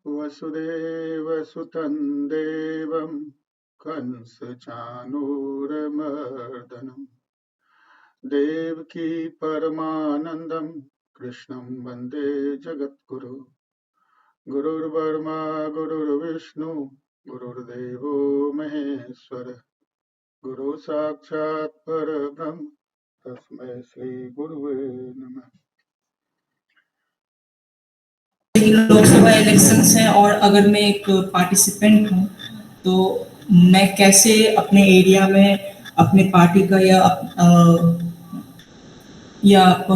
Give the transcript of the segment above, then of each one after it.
वसुदेवसुतं देवं कंसचाणूरमर्दनम् देवकी परमानन्दं कृष्णं वन्दे जगद्गुरु गुरुर्ब्रह्मा गुरुर्विष्णु गुरुर्देवो महेश्वर गुरु साक्षात् परब्रह्म तस्मै श्री गुरुवे नमः। लोकसभा इलेक्शंस हैं और अगर मैं एक पार्टिसिपेंट हूँ तो मैं कैसे अपने एरिया में अपने पार्टी का या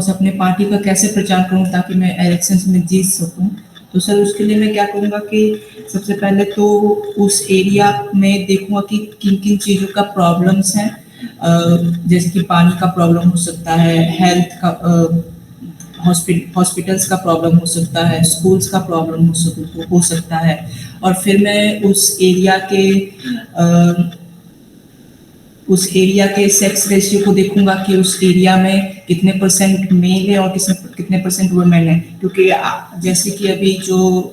अपने पार्टी का कैसे प्रचार करूँ ताकि मैं इलेक्शंस में जीत सकूँ। तो सर उसके लिए मैं क्या करूँगा कि सबसे पहले तो उस एरिया में देखूँगा कि किन किन चीज़ों का प्रॉब्लम्स हैं, जैसे कि पानी का प्रॉब्लम हो सकता है, हेल्थ का, हॉस्पिटल्स का प्रॉब्लम हो सकता है, स्कूल्स का प्रॉब्लम हो सकता है। और फिर मैं उस एरिया के सेक्स रेशियो को देखूंगा कि उस एरिया में कितने परसेंट मेल है और कितने परसेंट वुमेन है, क्योंकि जैसे कि अभी जो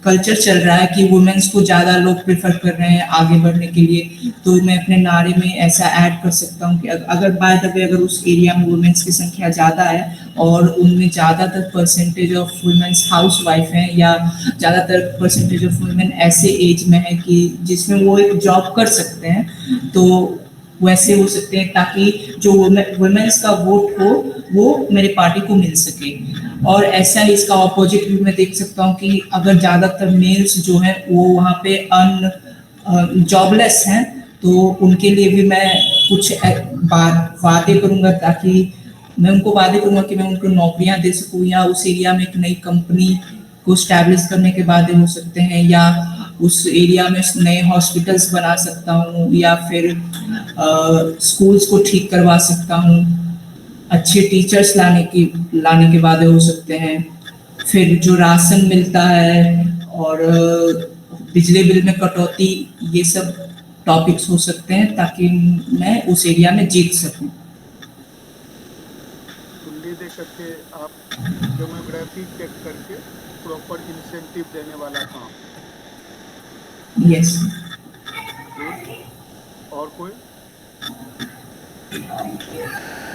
कल्चर चल रहा है कि वुमेन्स को ज़्यादा लोग प्रेफर कर रहे हैं आगे बढ़ने के लिए, तो मैं अपने नारे में ऐसा ऐड कर सकता हूँ कि अगर बाय द वे अगर उस एरिया में वुमेन्स की संख्या ज़्यादा है और उनमें ज़्यादातर percentage of womens housewife हैं या ज़्यादातर परसेंटेज ऑफ वुमेन ऐसे एज में है कि जिसमें वो एक जॉब कर सकते हैं, तो वैसे हो सकते हैं ताकि जो वुमेन्स का वोट हो वो मेरे पार्टी को मिल सके। और ऐसा ही इसका ऑपोजिट भी मैं देख सकता हूँ कि अगर ज़्यादातर मेल्स जो हैं वो वहाँ पे जॉबलेस हैं, तो उनके लिए भी मैं कुछ वादे करूँगा ताकि मैं उनको वादे करूँगा कि मैं उनको नौकरियाँ दे सकूँ, या उस एरिया में एक नई कंपनी को स्टैब्लिश करने के वादे हो सकते हैं, या उस एरिया में नए हॉस्पिटल्स बना सकता हूँ, या फिर स्कूल्स को ठीक करवा सकता हूँ, अच्छे टीचर्स लाने के वादे हो सकते हैं। फिर जो राशन मिलता है और बिजली बिल में कटौती, ये सब टॉपिक्स हो सकते हैं ताकि मैं उस एरिया में जीत सकूं। कुंडली दे करके आप डेमोग्राफी चेक करके प्रॉपर इंसेंटिव देने वाला काम। यस। गुड। और कोई?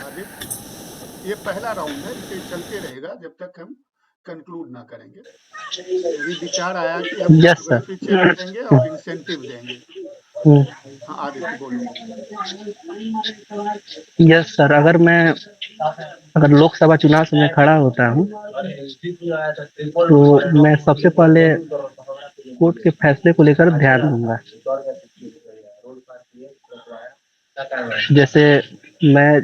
आदित्य, ये पहला राउंड है, इसे चलते रहेगा जब तक हम कंक्लूड ना करेंगे। अभी विचार आया कि हम डेमोग्राफी चेक करेंगे और इंसेंटिव देंगे। हाँ आदित्य बोलो। यस सर, अगर लोकसभा चुनाव से मैं खड़ा होता हूँ तो मैं सबसे पहले कोर्ट के फैसले को लेकर ध्यान दूंगा। जैसे मैं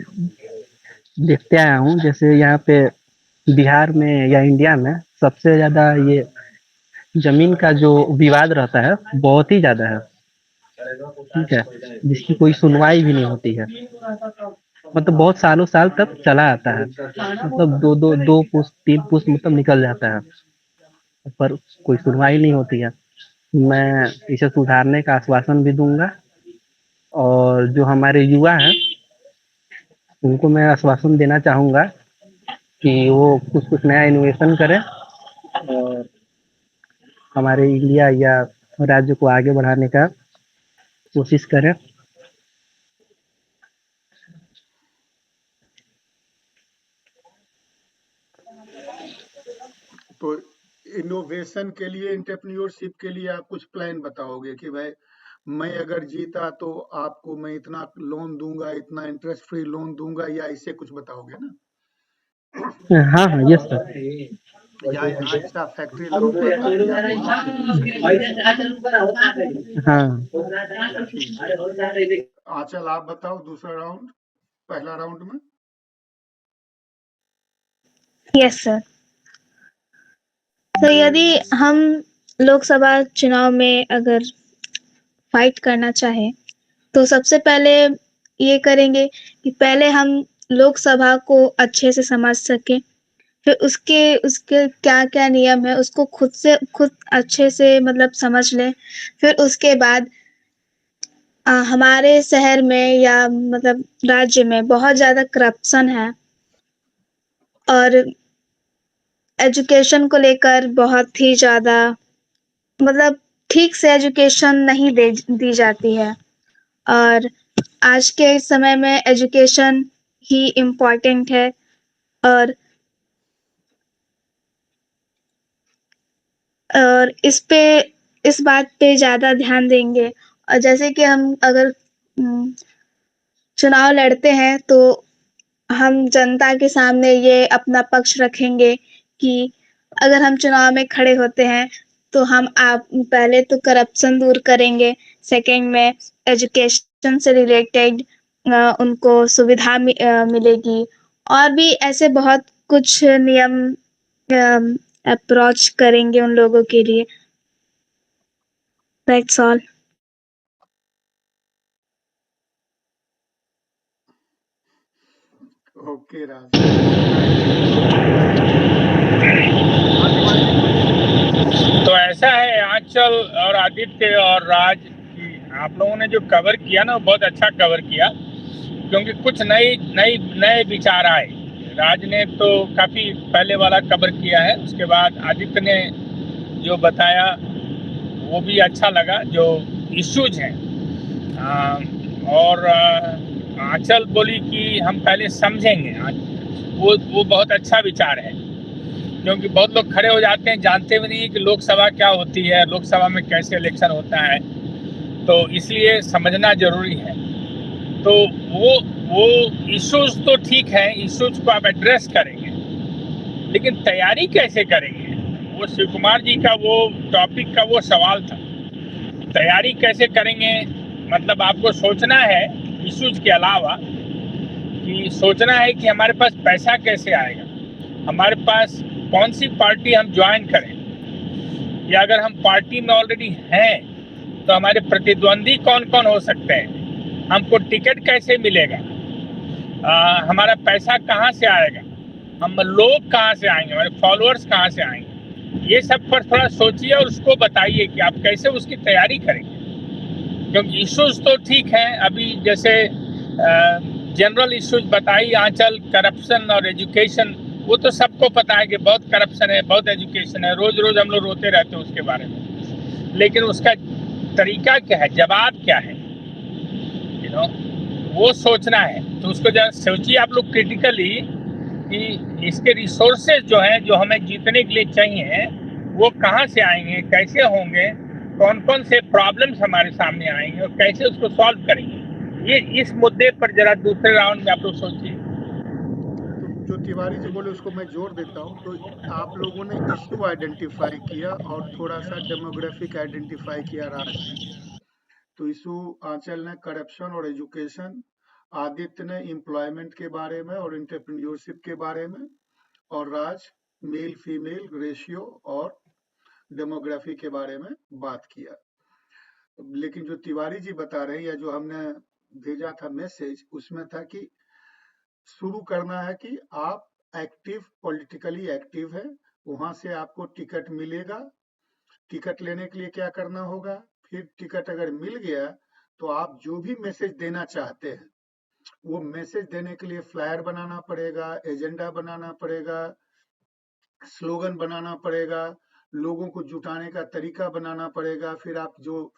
देखते आया हूँ, जैसे यहाँ पे बिहार में या इंडिया में सबसे ज्यादा ये जमीन का जो विवाद रहता है बहुत ही ज्यादा है, ठीक है, जिसकी कोई सुनवाई भी नहीं होती है। मतलब बहुत सालों साल तक चला आता है, मतलब दो पुस्त 3 पुस्त मतलब निकल जाता है, पर कोई सुनवाई नहीं होती है। मैं इसे सुधारने का आश्वासन भी दूंगा, और जो हमारे युवा हैं उनको मैं आश्वासन देना चाहूँगा कि वो कुछ नया इनोवेशन करें और हमारे इंडिया या राज्य को आगे बढ़ाने का कोशिश करें। तो इनोवेशन के लिए, एंटरप्रेन्योरशिप के लिए आप कुछ प्लान बताओगे कि भाई मैं अगर जीता तो आपको मैं इतना लोन दूंगा, इतना इंटरेस्ट फ्री लोन दूंगा, या इससे कुछ बताओगे ना? हाँ हाँ, यस सर। या यहाँ ऐसा फैक्ट्री लगाऊंगा ताकि आप वहां से दूसरे हाँ ठीक है। आंचल आप बताओ, दूसरा राउंड, पहला राउंड में। Yes sir. तो यदि हम लोकसभा चुनाव में अगर फाइट करना चाहें तो सबसे पहले ये करेंगे कि पहले हम लोकसभा को अच्छे से समझ सकें, फिर उसके उसके क्या-क्या नियम है उसको खुद अच्छे से मतलब समझ लें। फिर उसके बाद हमारे शहर में या मतलब राज्य में बहुत ज़्यादा करप्शन है, और एजुकेशन को लेकर बहुत ही ज़्यादा मतलब ठीक से एजुकेशन नहीं दी जाती है और आज के समय में एजुकेशन ही इम्पोर्टेंट है और इस बात पे ज़्यादा ध्यान देंगे और जैसे कि हम अगर चुनाव लड़ते हैं तो हम जनता के सामने ये अपना पक्ष रखेंगे कि अगर हम चुनाव में खड़े होते हैं तो हम आप पहले तो करप्शन दूर करेंगे, सेकंड में एजुकेशन से रिलेटेड उनको सुविधा मिलेगी और भी ऐसे बहुत कुछ नियम अप्रोच करेंगे उन लोगों के लिए। That's all. ओके राज। हाँ तिवारी जी बोलिए। तो ऐसा है आंचल और आदित्य और राज की आप लोगों ने जो कवर किया ना वो बहुत अच्छा कवर किया, क्योंकि कुछ नए विचार आए। राज ने तो काफ़ी पहले वाला कवर किया है, उसके बाद आदित्य ने जो बताया वो भी अच्छा लगा, जो इश्यूज हैं। और आंचल बोली कि हम पहले समझेंगे, वो बहुत अच्छा विचार है, क्योंकि बहुत लोग खड़े हो जाते हैं जानते भी नहीं कि लोकसभा क्या होती है, लोकसभा में कैसे इलेक्शन होता है, तो इसलिए समझना जरूरी है। तो वो इश्यूज तो ठीक है, इश्यूज को आप एड्रेस करेंगे, लेकिन तैयारी कैसे करेंगे? वो शिव कुमार जी का वो टॉपिक का वो सवाल था, तैयारी कैसे करेंगे? मतलब आपको सोचना है इश्यूज के अलावा, कि सोचना है कि हमारे पास पैसा कैसे आएगा, हमारे पास कौन सी पार्टी हम ज्वाइन करें, या अगर हम पार्टी में ऑलरेडी हैं तो हमारे प्रतिद्वंदी कौन कौन हो सकते हैं, हमको टिकट कैसे मिलेगा, हमारा पैसा कहाँ से आएगा, हम लोग कहाँ से आएंगे, हमारे फॉलोअर्स कहाँ से आएंगे, ये सब पर थोड़ा सोचिए और उसको बताइए कि आप कैसे उसकी तैयारी करेंगे। क्योंकि इश्यूज तो ठीक हैं, अभी जैसे जनरल इश्यूज बताई आंचल, करप्शन और एजुकेशन, वो तो सबको पता है कि बहुत करप्शन है, बहुत एजुकेशन है, रोज रोज हम लोग रोते रहते हैं उसके बारे में, लेकिन उसका तरीका क्या है, जवाब क्या है, वो सोचना है। तो उसको जरा सोचिए आप लोग क्रिटिकली कि इसके रिसोर्सेज जो हैं, जो हमें जीतने के लिए चाहिए, वो कहाँ से आएंगे, कैसे होंगे, कौन कौन से प्रॉब्लम्स हमारे सामने आएंगे और कैसे उसको सॉल्व करेंगे। ये इस मुद्दे पर जरा दूसरे राउंड में आप लोग सोचिए। तो जो तिवारी जी बोले उसको मैं जोड़ देता हूँ। तो आप लोगों ने इश्यू आइडेंटिफाई किया और थोड़ा सा डेमोग्राफिक आइडेंटिफाई किया राज ने। तो इशू आंचल ने करप्शन और एजुकेशन, आदित्य ने एम्प्लॉयमेंट के बारे में और एंटरप्रेन्योरशिप के बारे में, और राज मेल फीमेल रेशियो और डेमोग्राफी के बारे में बात किया। लेकिन जो तिवारी जी बता रहे हैं या जो हमने भेजा था मैसेज, उसमें था कि शुरू करना है कि आप पॉलिटिकली एक्टिव है, वहां से आपको टिकट मिलेगा। टिकट लेने के लिए क्या करना होगा, फिर टिकट अगर मिल गया तो आप जो भी मैसेज देना चाहते हैं वो मैसेज देने के लिए फ्लायर बनाना पड़ेगा, एजेंडा बनाना पड़ेगा, स्लोगन बनाना पड़ेगा, लोगों को जुटाने का तरीका बनाना पड़ेगा। फिर आप जो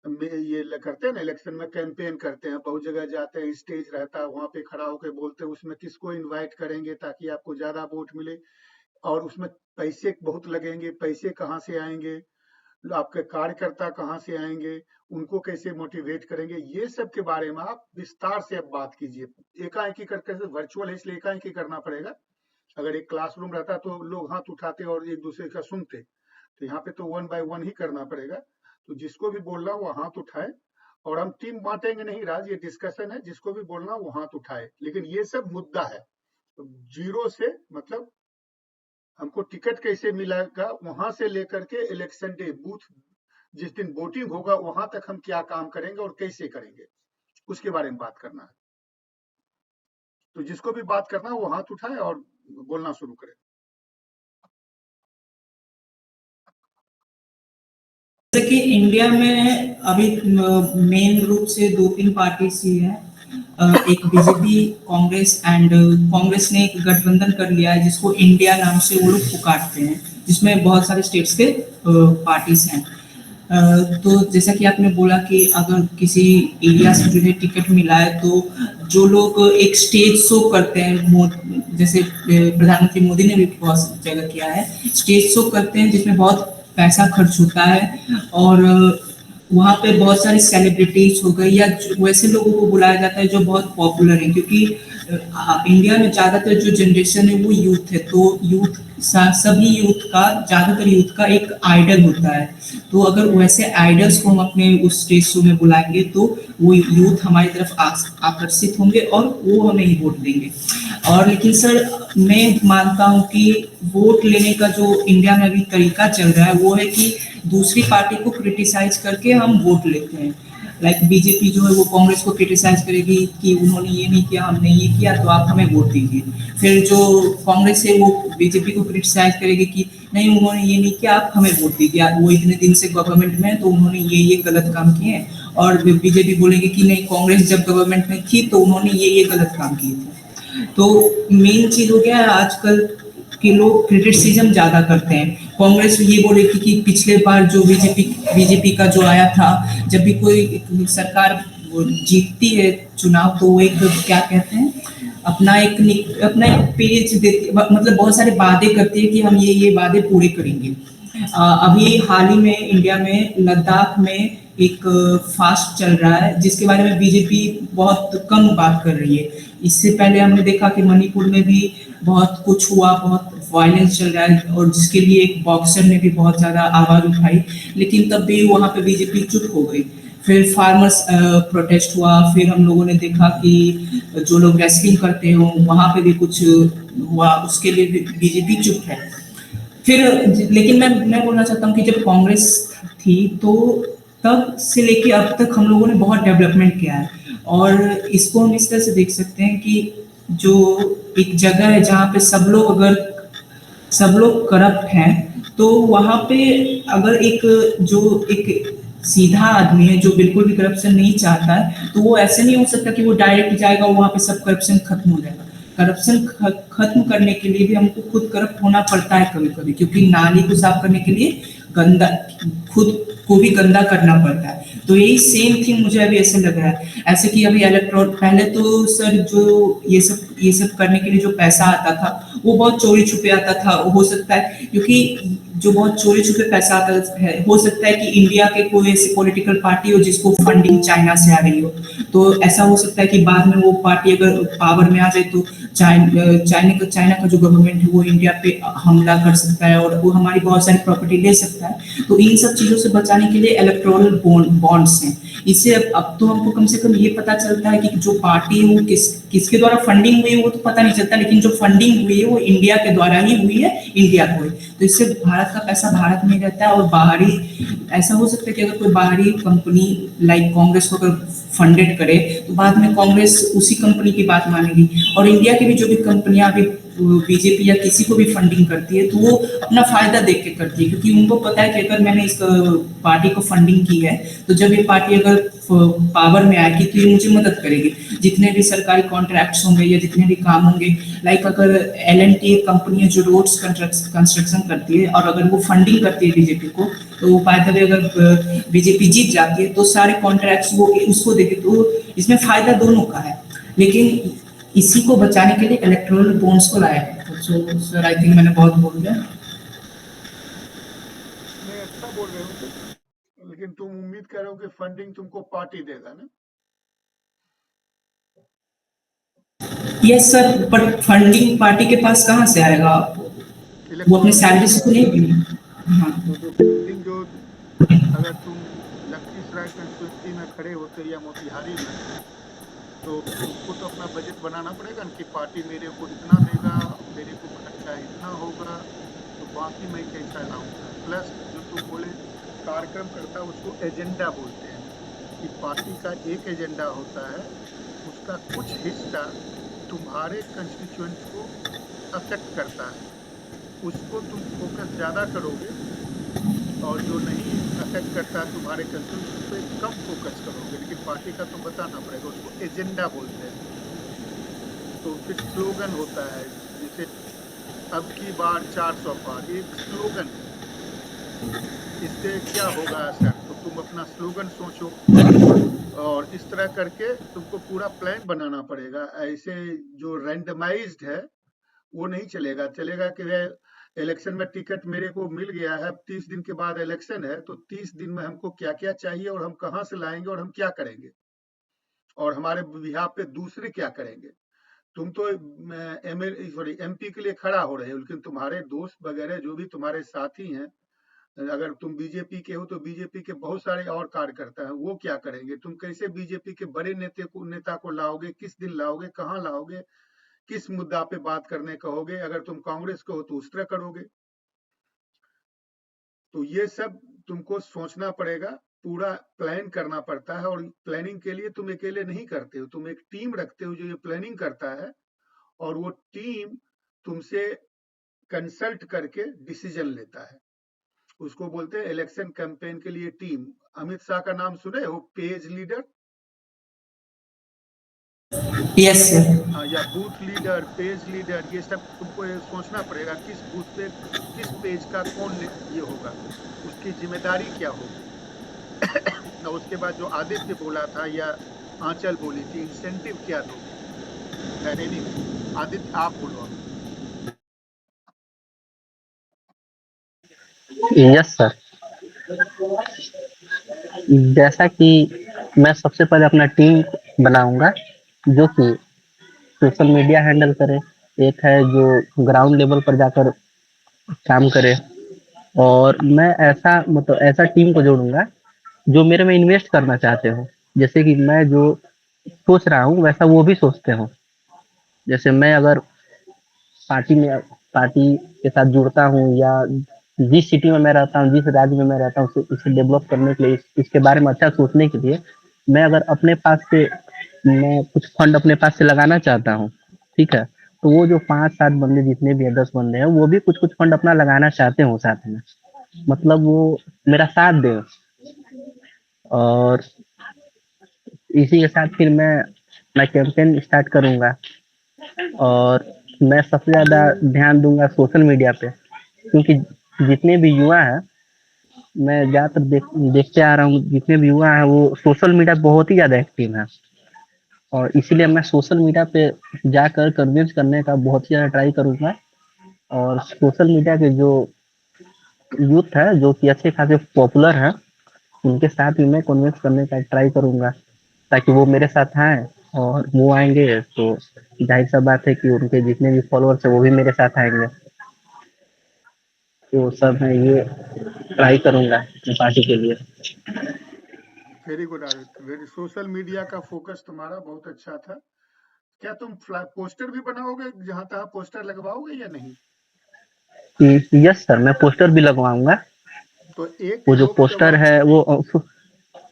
ये करते हैं ना, इलेक्शन में कैंपेन करते हैं, बहुत जगह जाते हैं, स्टेज रहता है, वहां पे खड़ा होकर बोलते हैं, उसमें किसको इनवाइट करेंगे ताकि आपको ज्यादा वोट मिले, और उसमें पैसे बहुत लगेंगे, पैसे कहाँ से आएंगे, आपके कार्यकर्ता कहाँ से आएंगे, उनको कैसे मोटिवेट करेंगे, ये सब के बारे में आप विस्तार से अब बात कीजिए। एकाएकी करके, वर्चुअल है इसलिए एकाएकी करना पड़ेगा। अगर एक क्लासरूम रहता तो लोग हाथ उठाते और एक दूसरे का सुनते, तो यहाँ पे तो 1 बाय 1 ही करना पड़ेगा। तो जिसको भी बोलना वो हाथ उठाए, और हम टीम बांटेंगे नहीं राज, ये डिस्कशन है, जिसको भी बोलना वो हाथ उठाए। लेकिन ये सब मुद्दा है, तो जीरो से मतलब हमको टिकट कैसे मिलेगा, वहां से लेकर के इलेक्शन डे बूथ जिस दिन वोटिंग होगा वहां तक हम क्या काम करेंगे और कैसे करेंगे, उसके बारे में बात करना है। तो जिसको भी बात करना है वो हाथ उठाए और बोलना शुरू करे। जैसे कि इंडिया में अभी मेन रूप से 2-3 पार्टीज ही हैं, एक बीजेपी कांग्रेस एंड कांग्रेस ने एक गठबंधन कर लिया है जिसको इंडिया नाम से वो लोग पुकारते हैं, जिसमें बहुत सारे स्टेट्स के पार्टीज हैं। तो जैसा कि आपने बोला कि अगर किसी एरिया से जो है टिकट मिला है तो जो लोग एक स्टेज शो करते हैं, जैसे प्रधानमंत्री मोदी ने भी बहुत जगह किया है, स्टेज शो करते हैं जिसमें बहुत पैसा खर्च होता है और वहाँ पे बहुत सारी सेलिब्रिटीज हो गई या वैसे लोगों को बुलाया जाता है जो बहुत पॉपुलर है, क्योंकि इंडिया में ज़्यादातर जो जनरेशन है वो यूथ है, तो यूथ सभी यूथ का, ज़्यादातर यूथ का एक आइडल होता है। तो अगर वैसे आइडल्स को हम अपने उस स्टेज शो में बुलाएंगे तो वो यूथ हमारी तरफ आकर्षित होंगे और वो हमें ही वोट देंगे। और लेकिन सर मैं मानता हूँ कि वोट लेने का जो इंडिया में अभी तरीका चल रहा है वो है कि दूसरी पार्टी को क्रिटिसाइज करके हम वोट लेते हैं। लाइक बीजेपी जो है वो कांग्रेस को क्रिटिसाइज करेगी कि उन्होंने ये नहीं किया, हमने ये किया, तो आप हमें वोट दीजिए। फिर जो कांग्रेस है वो बीजेपी को क्रिटिसाइज करेगी कि नहीं उन्होंने ये नहीं किया, आप हमें वोट दीजिए, वो इतने दिन से गवर्नमेंट में है तो उन्होंने ये गलत काम किए हैं। और बीजेपी बोलेगी कि नहीं कांग्रेस जब गवर्नमेंट में थी तो उन्होंने ये गलत काम किए थे। तो मेन चीज हो गया है आजकल कि लोग क्रिटिसिज्म ज्यादा करते हैं। कांग्रेस ये बोले कि पिछले बार जो बीजेपी का जो आया था, जब भी कोई सरकार जीतती है चुनाव तो वो एक क्या कहते हैं अपना एक पेज देती, मतलब बहुत सारे वादे करती है कि हम ये वादे पूरे करेंगे। अभी हाल ही में इंडिया में लद्दाख में एक फास्ट चल रहा है जिसके बारे में बीजेपी बहुत कम बात कर रही है। इससे पहले हमने देखा कि मणिपुर में भी बहुत कुछ हुआ, बहुत वायलेंस चल रहा है और जिसके लिए एक बॉक्सर ने भी बहुत ज़्यादा आवाज़ उठाई, लेकिन तब भी वहाँ पे बीजेपी चुप हो गई। फिर फार्मर्स प्रोटेस्ट हुआ, फिर हम लोगों ने देखा कि जो लोग रेसलिंग करते हो वहाँ पे भी कुछ हुआ, उसके लिए भी बीजेपी चुप है। फिर लेकिन मैं बोलना चाहता हूँ कि जब कांग्रेस थी तो तब से लेके अब तक हम लोगों ने बहुत डेवलपमेंट किया है और इसको हम इस तरह से देख सकते हैं कि जो एक जगह है जहाँ पे सब लोग करप्ट हैं तो वहाँ पे अगर एक सीधा आदमी है जो बिल्कुल भी करप्शन नहीं चाहता है तो वो ऐसे नहीं हो सकता कि वो डायरेक्ट जाएगा वहाँ पे सब करप्शन खत्म हो जाएगा। करप्शन खत्म करने के लिए भी हमको खुद करप्ट होना पड़ता है कभी कभी, क्योंकि नाली को साफ करने के लिए खुद को भी गंदा करना पड़ता है। तो यही सेम थिंग मुझे अभी ऐसे लग रहा है, ऐसे कि अभी इलेक्ट्रोल पहले तो सर जो ये सब करने के लिए जो पैसा आता था वो बहुत चोरी छुपे आता था। हो सकता है क्योंकि जो बहुत चोरी छुपे पैसा आता है, हो सकता है कि इंडिया के कोई ऐसी पॉलिटिकल पार्टी हो जिसको फंडिंग चाइना से आ रही हो, तो ऐसा हो सकता है कि बाद में वो पार्टी अगर पावर में आ जाए तो चाइना का जो गवर्नमेंट है वो इंडिया पे हमला कर सकता है और वो हमारी बहुत सारी प्रॉपर्टी ले सकता है। तो इन सब चीज़ों से बचाने के लिए इलेक्टोरल बॉन्ड्स हैं। इससे अब तो हमको कम से कम ये पता चलता है कि जो पार्टी है वो किसके द्वारा फंडिंग हुई है वो तो पता नहीं चलता, लेकिन जो फंडिंग हुई है वो इंडिया के द्वारा ही हुई है, इंडिया को ही। तो इससे भारत का पैसा भारत में रहता है और बाहरी ऐसा हो सकता है कि अगर कोई बाहरी कंपनी लाइक कांग्रेस को अगर फंडेड करे तो बाद में कांग्रेस उसी कंपनी की बात मानेगी। और इंडिया की भी जो भी कंपनियां अभी बीजेपी या किसी को भी फंडिंग करती है तो वो अपना फायदा देख के करती है, क्योंकि उनको पता है कि अगर मैंने इस पार्टी को फंडिंग की है तो जब ये पार्टी अगर पावर में आएगी तो ये मुझे मदद करेगी। जितने भी सरकारी कॉन्ट्रैक्ट्स होंगे या जितने भी काम होंगे, लाइक अगर L&T एक कंपनी है जो रोड्स कंस्ट्रक्शन करती है और अगर वो फंडिंग करती है बीजेपी को, तो बाय द वे अगर बीजेपी जीत जाती है तो सारे कॉन्ट्रैक्ट्स वो उसको देगी। तो इसमें फायदा दोनों का है, लेकिन इसी को बचाने के लिए इलेक्टोरल बॉन्ड्स को लाया है। सो सर आई थिंक मैंने बहुत बोल दिया। मैं अच्छा बोल रहे हो, लेकिन तुम उम्मीद कर रहे हो कि फंडिंग तुमको पार्टी देगा ना? Yes sir, but funding party के पास कहाँ से आएगा? वो अपने सैलरी से तो नहीं देंगे। हाँ तो फंडिंग जो अगर तुम लखीसराय कंस्टिट्यूंसी में खड़े होते या मोतिहारी में, तो उसको तो अपना बजट बनाना पड़ेगा कि पार्टी मेरे को इतना देगा, मेरे को खर्चा इतना होगा, तो बाकी मैं कैसा लाऊंगा। प्लस जो तुम बोले कार्यक्रम करता उसको एजेंडा बोलते हैं कि पार्टी का एक एजेंडा होता है, उसका कुछ हिस्सा तुम्हारे कंस्टिट्यूएंट को अफेक्ट करता है, उसको तुम फोकस ज़्यादा करोगे और जो नहीं अफेक्ट करता है तुम्हारे कंज्यूम, उस पर कम फोकस करोगे, लेकिन पार्टी का तुम बताना पड़ेगा, उसको एजेंडा बोलते हैं। तो फिर स्लोगन होता है, जैसे अब की बार 400 पार, एक स्लोगन है, इससे क्या होगा असर, तो तुम अपना स्लोगन सोचो, और इस तरह करके तुमको पूरा प्लान बनाना पड़ेगा। ऐसे जो रैंडमाइज्ड है वो नहीं चलेगा। चलेगा कि इलेक्शन में टिकट मेरे को मिल गया है, 30 दिन के बाद इलेक्शन है, तो 30 दिन में हमको क्या क्या चाहिए और हम कहाँ से लाएंगे और हम क्या करेंगे, और हमारे बिहाफ पे दूसरे क्या करेंगे। तुम तो एमपी के लिए खड़ा हो रहे हो, लेकिन तुम्हारे दोस्त वगैरह जो भी तुम्हारे साथी हैं, अगर तुम बीजेपी के हो तो बीजेपी के बहुत सारे और कार्यकर्ता हैं, वो क्या करेंगे। तुम कैसे बीजेपी के बड़े नेता को लाओगे, किस दिन लाओगे, कहाँ लाओगे, किस मुद्दा पे बात करने कहोगे। अगर तुम कांग्रेस को हो तो उस तरह करोगे। तो ये सब तुमको सोचना पड़ेगा, पूरा प्लान करना पड़ता है, और प्लानिंग के लिए तुम अकेले नहीं करते हो, तुम एक टीम रखते हो जो ये प्लानिंग करता है, और वो टीम तुमसे कंसल्ट करके डिसीजन लेता है। उसको बोलते हैं इलेक्शन कैंपेन के लिए टीम। अमित शाह का नाम सुने हो, पेज लीडर, यस सर। या बूथ लीडर, पेज लीडर, ये सब तुमको ये सोचना पड़ेगा किस बूथ पे किस पेज का कौन ये होगा, उसकी जिम्मेदारी क्या होगी। और उसके बाद जो आदित्य बोला था या आंचल बोली थी, इंसेंटिव क्या दोगे। नहीं, आदित्य आप बोलो। Yes sir. जैसा कि मैं सबसे पहले अपना टीम बनाऊंगा जो कि सोशल मीडिया हैंडल करे, एक है जो ग्राउंड लेवल पर जाकर काम करे, और मैं ऐसा टीम को जोड़ूंगा जो मेरे में इन्वेस्ट करना चाहते हो। जैसे कि मैं जो सोच रहा हूँ वैसा वो भी सोचते हो। जैसे मैं अगर पार्टी के साथ जुड़ता हूँ, या जिस सिटी में मैं रहता हूँ, जिस राज्य में मैं रहता हूँ, उसे डेवलप करने के लिए, इसके बारे में अच्छा सोचने के लिए, मैं अगर अपने पास से मैं कुछ फंड अपने पास से लगाना चाहता हूँ, ठीक है, तो वो जो 5-7 बंदे जितने भी 10 बंदे हैं, वो भी कुछ कुछ फंड अपना लगाना चाहते हो साथ में, मतलब वो मेरा साथ दे। और इसी के साथ फिर मैं कैंपेन स्टार्ट करूंगा, और मैं सबसे ज्यादा ध्यान दूंगा सोशल मीडिया पे, क्योंकि जितने भी युवा हैं, मैं ज्यादातर देखते आ रहा हूँ, जितने भी युवा हैं वो सोशल मीडिया बहुत ही ज्यादा एक्टिव है, और इसीलिए मैं सोशल मीडिया पे जाकर कन्विंस करने का बहुत ही ज्यादा ट्राई करूंगा। और सोशल मीडिया के जो यूथ है जो कि अच्छे खासे पॉपुलर है, उनके साथ भी मैं कन्विंस करने का ट्राई करूंगा, ताकि वो मेरे साथ आए, और वो आएंगे तो जाहिर सा बात है कि उनके जितने भी फॉलोअर्स है वो भी मेरे साथ आएंगे। तो सब मैं ये ट्राई करूंगा अपनी पार्टी के लिए। Very good Aditya, very. Social media का फोकस तुम्हारा बहुत अच्छा था। क्या तुम पोस्टर भी बनाओगे, जहां तहां पोस्टर लगवाओगे या नहीं। यस सर, मैं पोस्टर भी लगवाऊंगा। तो वो जो पोस्टर है वो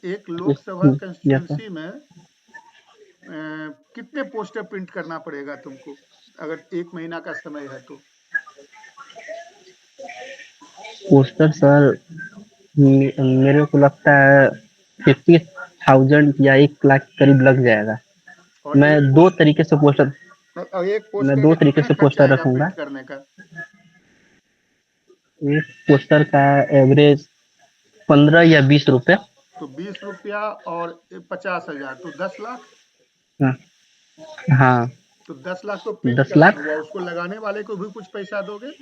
एक लोकसभा यस सर। कंस्टिट्यूंसी में कितने पोस्टर प्रिंट करना पड़ेगा तुमको, अगर 1 महीना का समय है तो। पोस्टर सर मेरे को लगता है 50,000 या 1 लाख करीब लग जाएगा। और मैं एक दो तरीके से पोस्टर मैं पोस्टर दो का तरीके कितना से खर्चा पोस्टर आएगा रखूंगा। प्रिंट करने का। एक पोस्टर का एवरेज 15 या 20 रुपए। तो 20 रुपया और 50,000 तो 10 लाख। हाँ, तो 10 लाख तो प्रिंट 10 करना लाख। हुआ, उसको लगाने वाले को भी कुछ पैसा दोगे।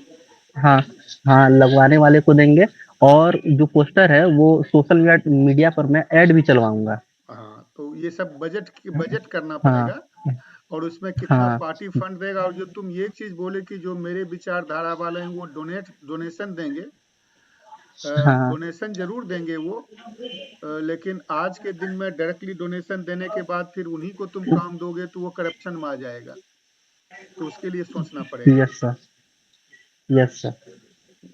हाँ हाँ, लगवाने वाले को देंगे, और जो पोस्टर है वो सोशल मीडिया पर मैं ऐड भी चलवाऊंगा। हाँ, तो ये सब बजट करना हाँ पड़ेगा, और उसमें कितना हाँ पार्टी फंड देगा। और जो तुम ये चीज बोले कि जो मेरे विचारधारा वाले हैं वो डोनेशन देंगे, हाँ डोनेशन जरूर देंगे वो, लेकिन आज के दिन में डायरेक्टली डोनेशन देने के बाद फिर उन्हीं को तुम काम दोगे तो वो करप्शन में आ जाएगा, तो उसके लिए सोचना पड़ेगा। Yes sir, yes sir.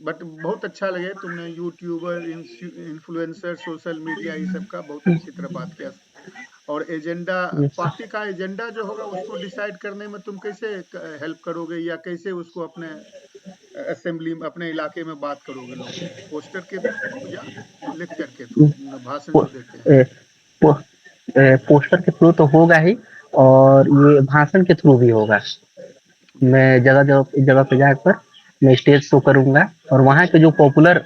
But बहुत अच्छा लगे, तुमने यूट्यूबर, इन्फ्लुएंसर, सोशल मीडिया, ये सब का बहुत अच्छी तरह बात किया। और एजेंडा, पार्टी का एजेंडा जो होगा उसको डिसाइड करने में तुम कैसे हेल्प करोगे, या कैसे उसको अपने असेंबली में अपने इलाके में बात करोगे लोगों से, पोस्टर के थ्रू या लेक्चर के थ्रू, भाषण जो देते हैं? ए, पो, पोस्टर के थ्रू तो होगा ही, और ये भाषण के थ्रू भी होगा। मैं जगह जगह जगह पे जाकर मैं स्टेज शो करूंगा, और वहाँ के जो पॉपुलर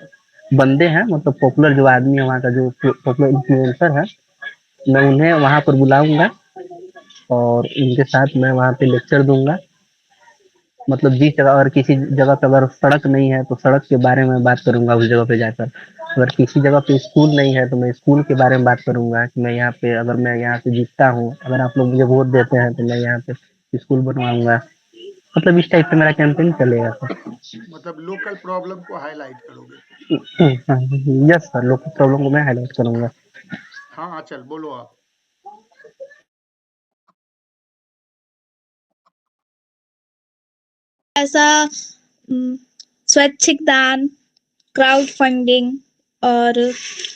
बंदे हैं, मतलब पॉपुलर जो आदमी है, वहाँ का जो पॉपुलर इन्फ्लुएंसर है, मैं उन्हें वहाँ पर बुलाऊंगा और उनके साथ मैं वहाँ पे लेक्चर दूंगा। मतलब जिस जगह, अगर किसी जगह पे अगर सड़क नहीं है तो सड़क के बारे में बात करूंगा उस जगह पे जाकर। अगर किसी जगह पे स्कूल नहीं है तो मैं स्कूल के बारे में बात करूंगा कि मैं यहाँ पे, अगर मैं यहाँ से जीतता हूँ, अगर आप लोग मुझे वोट देते हैं तो मैं यहाँ पे स्कूल बनवाऊंगा। मतलब इस टाइप से मेरा कैंपेन चलेगा सर। मतलब लोकल प्रॉब्लम को हाईलाइट करोगे? यस सर, लोकल प्रॉब्लम को मैं हाईलाइट करूंगा। हाँ चल बोलो आप। ऐसा स्वैच्छिक दान, क्राउड फंडिंग और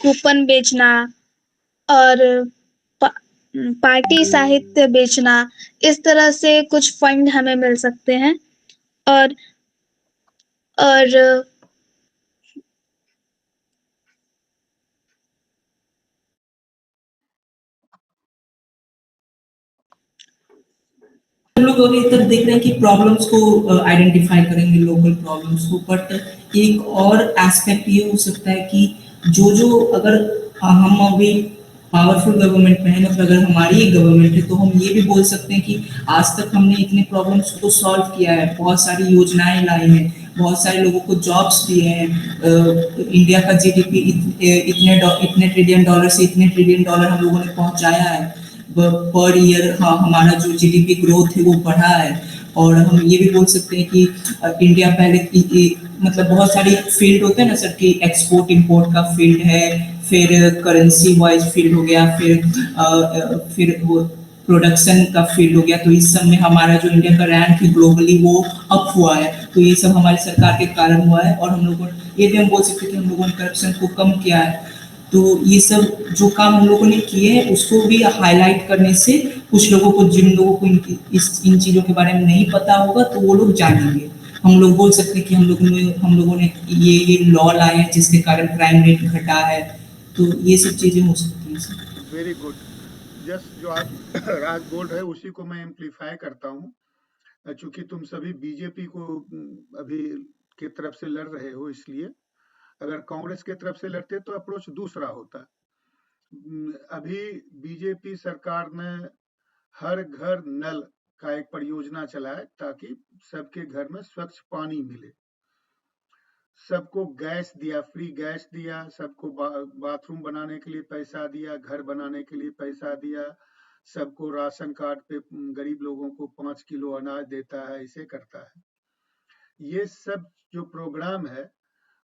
कूपन बेचना और पार्टी साहित्य बेचना, इस तरह से कुछ फंड हमें मिल सकते हैं। और हम लोग अभी तक देख रहे हैं कि प्रॉब्लम्स को आइडेंटिफाई करेंगे, लोकल प्रॉब्लम्स को, बट एक और एस्पेक्ट ये हो सकता है कि जो अगर हम अभी पावरफुल गवर्नमेंट में है, मतलब अगर हमारी गवर्नमेंट है, तो हम ये भी बोल सकते हैं कि आज तक हमने इतने प्रॉब्लम्स को सॉल्व किया है, बहुत सारी योजनाएं लाई हैं, बहुत सारे लोगों को जॉब्स दिए हैं। इंडिया का जीडीपी इतने ट्रिलियन डॉलर से इतने ट्रिलियन डॉलर हम लोगों ने पहुंचाया है पर ईयर। हाँ, हमारा जो जीडीपी ग्रोथ है वो बढ़ा है। और हम ये भी बोल सकते हैं कि इंडिया पहले मतलब बहुत सारी फील्ड होते हैं ना सर, कि एक्सपोर्ट इंपोर्ट का फील्ड है, फिर करेंसी वाइज फील्ड हो गया, फिर वो प्रोडक्शन का फील्ड हो गया। तो इस सब में हमारा जो इंडिया का रैंक है ग्लोबली वो अप हुआ है। तो ये सब हमारी सरकार के कारण हुआ है। और हम लोगों ने, ये भी हम बोल सकते हैं कि हम लोगों ने करप्शन को कम किया है। तो ये सब जो काम हम लोगों ने किए हैं उसको भी हाईलाइट करने से कुछ लोगों को, जिन लोगों को इन चीजों के बारे में नहीं पता होगा, तो वो लोग जानेंगे। हम लोग बोल सकते हैं कि हम लोगों ने ये लॉ लाए हैं जिसके कारण क्राइम रेट घटा है। तो ये सब चीजें हो सकती हैं। Very good. जस्ट जो आप राज बोल रहे उसी को मैं एम्पलीफाई करता हूँ। चूंकि तुम सभी बीजेपी को अभी की तरफ से लड़ रहे हो, इसलिए अगर कांग्रेस की तरफ से लड़ते तो अप्रोच दूसरा होता। अभी बीजेपी सरकार ने हर घर नल का एक परियोजना चलाया ताकि सबके घर में स्वच्छ पानी मिले। सबको गैस दिया, फ्री गैस दिया, सबको बाथरूम बनाने के लिए पैसा दिया, घर बनाने के लिए पैसा दिया, सबको राशन कार्ड पे गरीब लोगों को 5 किलो अनाज देता है, इसे करता है। ये सब जो प्रोग्राम है,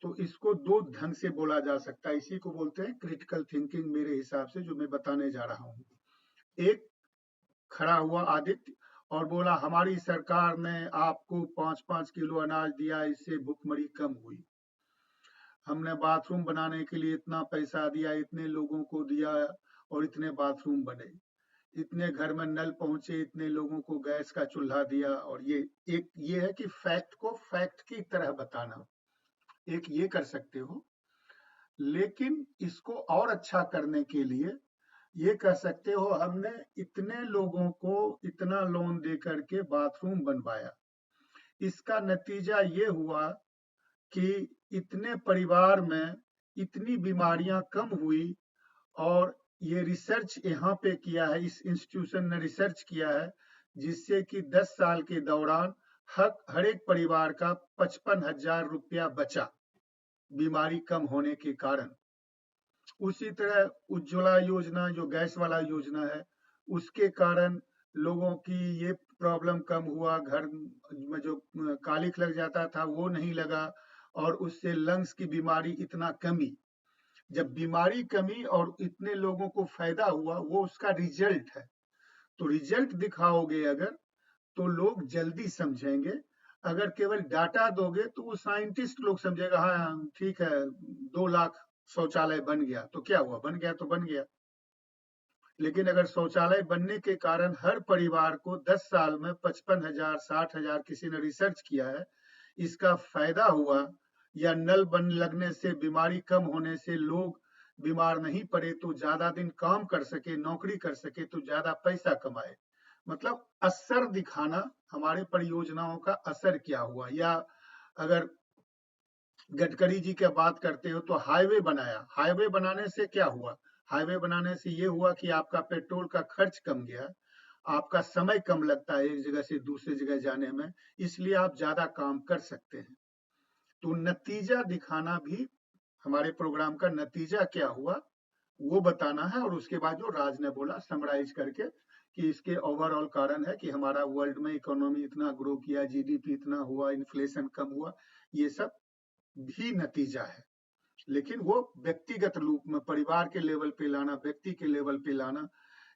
तो इसको दो ढंग से बोला जा सकता है। इसी को बोलते हैं क्रिटिकल थिंकिंग मेरे हिसाब से, जो मैं बताने जा रहा हूँ। एक खड़ा हुआ आदित्य और बोला हमारी सरकार ने आपको 5-5 किलो अनाज दिया, इससे भूखमरी कम हुई। हमने बाथरूम बनाने के लिए इतना पैसा दिया, इतने लोगों को दिया और इतने बाथरूम बने, इतने घर में नल पहुंचे, इतने लोगों को गैस का चूल्हा दिया। और ये है कि फैक्ट को फैक्ट की तरह बताना, एक ये कर सकते हो। लेकिन इसको और अच्छा करने के लिए ये कह सकते हो हमने इतने लोगों को इतना लोन दे करके बाथरूम बनवाया, इसका नतीजा ये हुआ कि इतने परिवार में इतनी बीमारियां कम हुई। और ये रिसर्च यहाँ पे किया है, इस इंस्टीट्यूशन ने रिसर्च किया है, जिससे कि 10 साल के दौरान हर एक परिवार का 55,000 रुपया बचा बीमारी कम होने के कारण। उसी तरह उज्ज्वला योजना जो गैस वाला योजना है, उसके कारण लोगों की ये प्रॉब्लम कम हुआ, घर में जो कालिख लग जाता था वो नहीं लगा, और उससे लंग्स की बीमारी इतना कमी। जब बीमारी कमी और इतने लोगों को फायदा हुआ, वो उसका रिजल्ट है। तो रिजल्ट दिखाओगे अगर, तो लोग जल्दी समझेंगे। अगर केवल डाटा दोगे तो वो साइंटिस्ट लोग समझेगा, हाँ ठीक है 2 लाख शौचालय बन गया तो क्या हुआ, बन गया तो बन गया। लेकिन अगर शौचालय बनने के कारण हर परिवार को 10 साल में 55,000 60,000, किसी ने रिसर्च किया है, इसका फायदा हुआ या नल बन लगने से, बीमारी कम होने से लोग बीमार नहीं पड़े तो ज्यादा दिन काम कर सके, नौकरी कर सके तो ज्यादा पैसा कमाए, मतलब असर दिखाना, हमारे परियोजनाओं का असर क्या हुआ। या अगर गडकरी जी की बात करते हो तो हाईवे बनाया, हाईवे बनाने से क्या हुआ, हाईवे बनाने से ये हुआ कि आपका पेट्रोल का खर्च कम गया, आपका समय कम लगता है एक जगह से दूसरी जगह जाने में, इसलिए आप ज्यादा काम कर सकते हैं। तो नतीजा दिखाना भी हमारे प्रोग्राम का नतीजा क्या हुआ वो बताना है, और उसके बाद जो राज ने बोला समराइज करके कि इसके ओवरऑल कारण है कि हमारा वर्ल्ड में इकोनॉमी इतना ग्रो किया, जीडीपी इतना हुआ, इन्फ्लेशन कम हुआ, ये सब भी नतीजा है। लेकिन वो व्यक्तिगत रूप में परिवार के लेवल पे लाना, व्यक्ति के लेवल पे लाना,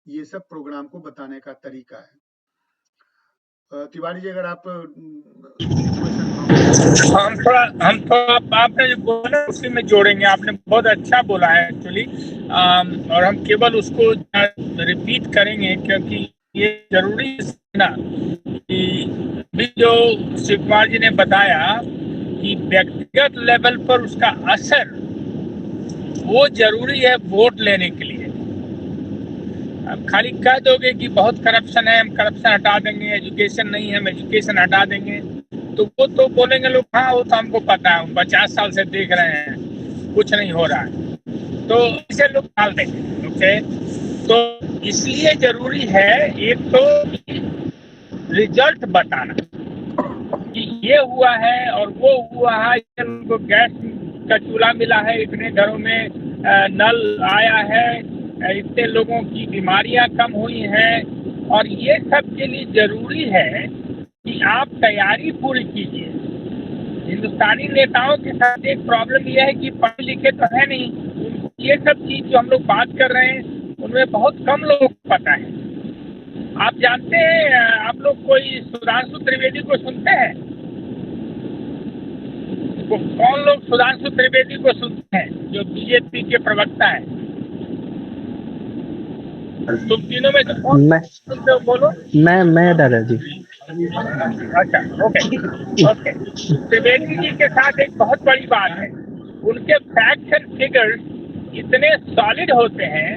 ये सब प्रोग्राम को बताने का तरीका है। तिवारी जी अगर आप हम थोड़ा आपने जो बोला उसी में जोड़ेंगे, आपने बहुत अच्छा बोला है एक्चुअली, और हम केवल उसको रिपीट करेंगे क्योंकि ये जरूरी है ना कि भी जो शिव कुमार जी ने बताया कि व्यक्तिगत लेवल पर उसका असर वो जरूरी है वोट लेने के लिए। अब खाली कह दोगे कि बहुत करप्शन है, हम करप्शन हटा देंगे, एजुकेशन नहीं है हम एजुकेशन हटा देंगे, तो वो तो बोलेंगे लोग हाँ वो तो हमको पता है, 50 साल से देख रहे हैं कुछ नहीं हो रहा है, तो इसे लोग डाल देंगे। ओके, तो इसलिए जरूरी है एक तो रिजल्ट बताना कि ये हुआ है और वो हुआ है, उनको गैस का चूल्हा मिला है, इतने घरों में नल आया है, इतने लोगों की बीमारियां कम हुई हैं, और ये सब के लिए जरूरी है कि आप तैयारी पूरी कीजिए। हिंदुस्तानी नेताओं के साथ एक प्रॉब्लम यह है कि पढ़े लिखे तो है नहीं, ये सब चीज जो हम लोग बात कर रहे हैं उनमें बहुत कम लोगों को पता है। आप जानते हैं, आप लोग कोई सुधांशु त्रिवेदी को सुनते हैं? कौन लोग सुधांशु त्रिवेदी को सुनते हैं जो बीजेपी के प्रवक्ता है? तुम तीनों में से कौन सुनते हो, बोलो। मैं दादाजी। अच्छा, ओके। त्रिवेदी जी के साथ एक बहुत बड़ी बात है, उनके फैक्ट्स एंड फिगर्स इतने सॉलिड होते हैं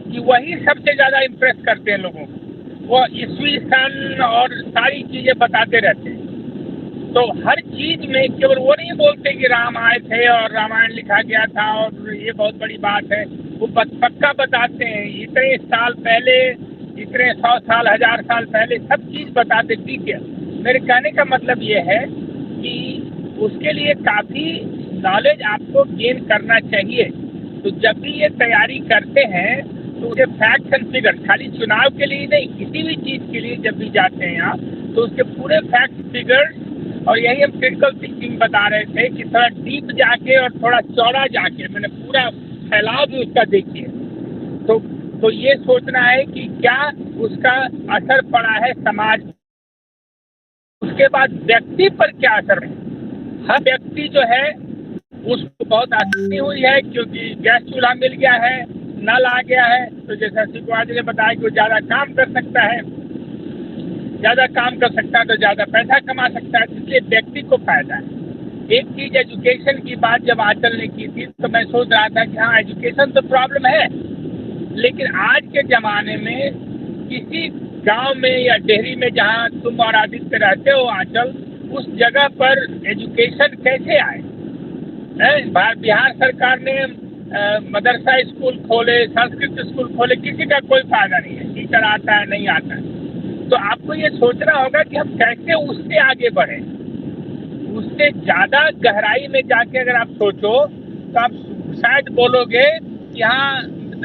कि वही सबसे ज्यादा इम्प्रेस करते हैं लोगों को। वो ईस्वी सन और सारी चीजें बताते रहते हैं, तो हर चीज में केवल वो नहीं बोलते कि राम आए थे और रामायण लिखा गया था और ये बहुत बड़ी बात है, वो पक्का बताते हैं इतने साल पहले, इतने 100 साल 1000 साल पहले सब चीज बताते। ठीक है, मेरे कहने का मतलब ये है कि उसके लिए काफी नॉलेज आपको गेन करना चाहिए। तो जब भी ये तैयारी करते हैं तो उसके फैक्ट्स एंड फिगर, खाली चुनाव के लिए नहीं, किसी भी चीज के लिए जब भी जाते हैं आप तो उसके पूरे फैक्ट्स फिगर्स, और यही हम क्रिटिकल थिंकिंग बता रहे थे कि थोड़ा डीप जाके और थोड़ा चौड़ा जाके, मैंने पूरा फैलाव भी उसका देखिए, तो ये सोचना है कि क्या उसका असर पड़ा है समाज, उसके बाद व्यक्ति पर क्या असर है। हर व्यक्ति जो है उसको बहुत आसानी हुई है क्योंकि गैस चूल्हा मिल गया है, नल आ गया है, तो जैसा शिव कुमार जी ने बताया कि वो ज़्यादा काम कर सकता है, ज़्यादा काम कर सकता है तो ज़्यादा पैसा कमा सकता है, इसलिए व्यक्ति को फायदा है। एक चीज़ एजुकेशन की बात जब आंचल ने की थी तो मैं सोच रहा था कि हाँ एजुकेशन तो प्रॉब्लम है, लेकिन आज के ज़माने में किसी गांव में या डेहरी में जहाँ तुम और आदित्य रहते हो आंचल, उस जगह पर एजुकेशन कैसे आए? बिहार सरकार ने मदरसा स्कूल खोले, संस्कृत स्कूल खोले, किसी का कोई फायदा नहीं है, टीचर आता है नहीं आता है। तो आपको ये सोचना होगा कि हम कैसे उससे आगे बढ़े, उससे ज़्यादा गहराई में जाके अगर आप सोचो तो आप शायद बोलोगे कि हाँ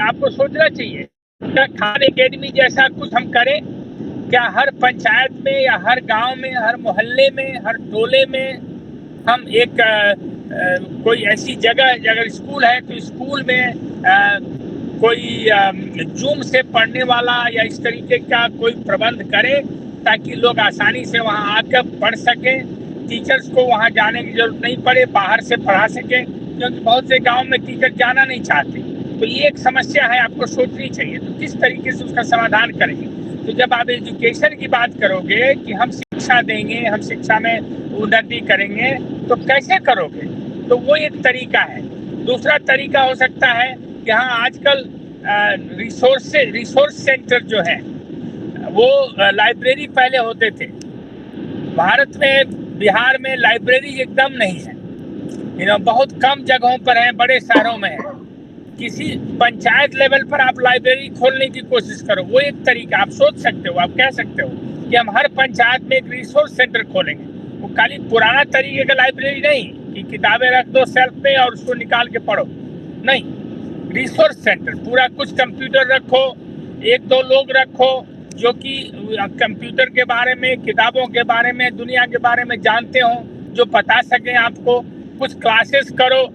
आपको सोचना चाहिए क्या खान एकेडमी जैसा कुछ हम करें, क्या हर पंचायत में या हर गांव में, हर मोहल्ले में, हर टोले में हम एक कोई ऐसी जगह, अगर स्कूल है तो स्कूल में कोई जूम से पढ़ने वाला या इस तरीके का कोई प्रबंध करें ताकि लोग आसानी से वहां आकर पढ़ सकें, टीचर्स को वहां जाने की जरूरत नहीं पड़े, बाहर से पढ़ा सकें, क्योंकि बहुत से गांव में टीचर जाना नहीं चाहते। तो ये एक समस्या है, आपको सोचनी चाहिए तो किस तरीके से उसका समाधान करेंगे। तो जब आप एजुकेशन की बात करोगे कि हम शिक्षा शिक्षा देंगे, हम शिक्षा में उन्नति करेंगे, तो कैसे करोगे? तो वो एक तरीका है। दूसरा तरीका हो सकता है कि हाँ, आजकल रिसोर्स सेंटर जो है वो लाइब्रेरी पहले होते थे। भारत में, बिहार में लाइब्रेरी एकदम नहीं है, बहुत कम जगहों पर है, बड़े शहरों में है। किसी पंचायत लेवल पर आप लाइब्रेरी खोलने की कोशिश करो, वो एक तरीका आप सोच सकते हो। आप कह सकते हो कि हम हर पंचायत में एक रिसोर्स सेंटर खोलेंगे। वो खाली पुराना तरीके का लाइब्रेरी नहीं कि किताबें रख दो शेल्फ में और उसको निकाल के पढ़ो, नहीं। रिसोर्स सेंटर पूरा, कुछ कंप्यूटर रखो, 1-2 लोग रखो जो कि कंप्यूटर के बारे में, किताबों के बारे में, दुनिया के बारे में जानते हो, जो बता सकें आपको। कुछ क्लासेस करो,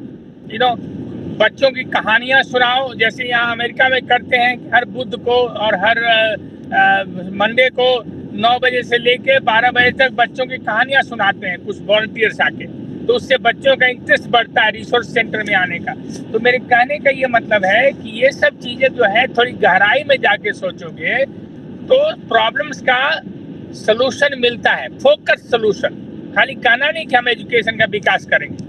बच्चों की कहानियां सुनाओ, जैसे यहाँ अमेरिका में करते हैं कि हर बुध को और हर मंडे को 9 बजे से लेके 12 बजे तक बच्चों की कहानियां सुनाते हैं कुछ वॉलंटियर्स आके। तो उससे बच्चों का इंटरेस्ट बढ़ता है रिसोर्स सेंटर में आने का। तो मेरे कहने का ये मतलब है कि ये सब चीजें जो है थोड़ी गहराई में जाके सोचोगे तो प्रॉब्लम्स का सलूशन मिलता है, फोकस सलूशन। खाली कहना नहीं कि हम एजुकेशन का विकास करेंगे,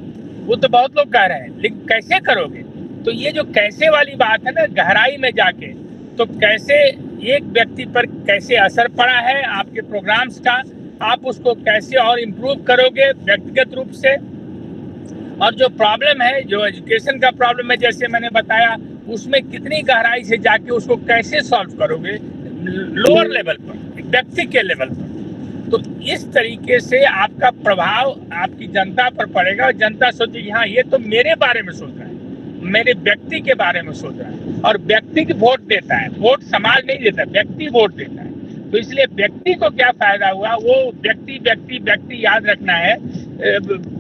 वो तो बहुत लोग कह रहे हैं, लेकिन कैसे करोगे? तो ये जो कैसे वाली बात है ना, गहराई में जाके, तो कैसे एक व्यक्ति पर कैसे असर पड़ा है आपके प्रोग्राम्स का, आप उसको कैसे और इम्प्रूव करोगे व्यक्तिगत रूप से। और जो प्रॉब्लम है, जो एजुकेशन का प्रॉब्लम है, जैसे मैंने बताया, उसमें कितनी गहराई से जाके उसको कैसे सॉल्व करोगे लोअर लेवल पर, व्यक्ति के लेवल पर। तो इस तरीके से आपका प्रभाव आपकी जनता पर पड़ेगा और जनता सोचेगी हाँ, ये तो मेरे बारे में सोच रहा है, मेरे व्यक्ति के बारे में सोच रहा है। और व्यक्ति की वोट देता है, वोट समाज नहीं देता, व्यक्ति वोट देता है। तो इसलिए व्यक्ति को क्या फायदा हुआ, वो व्यक्ति याद रखना है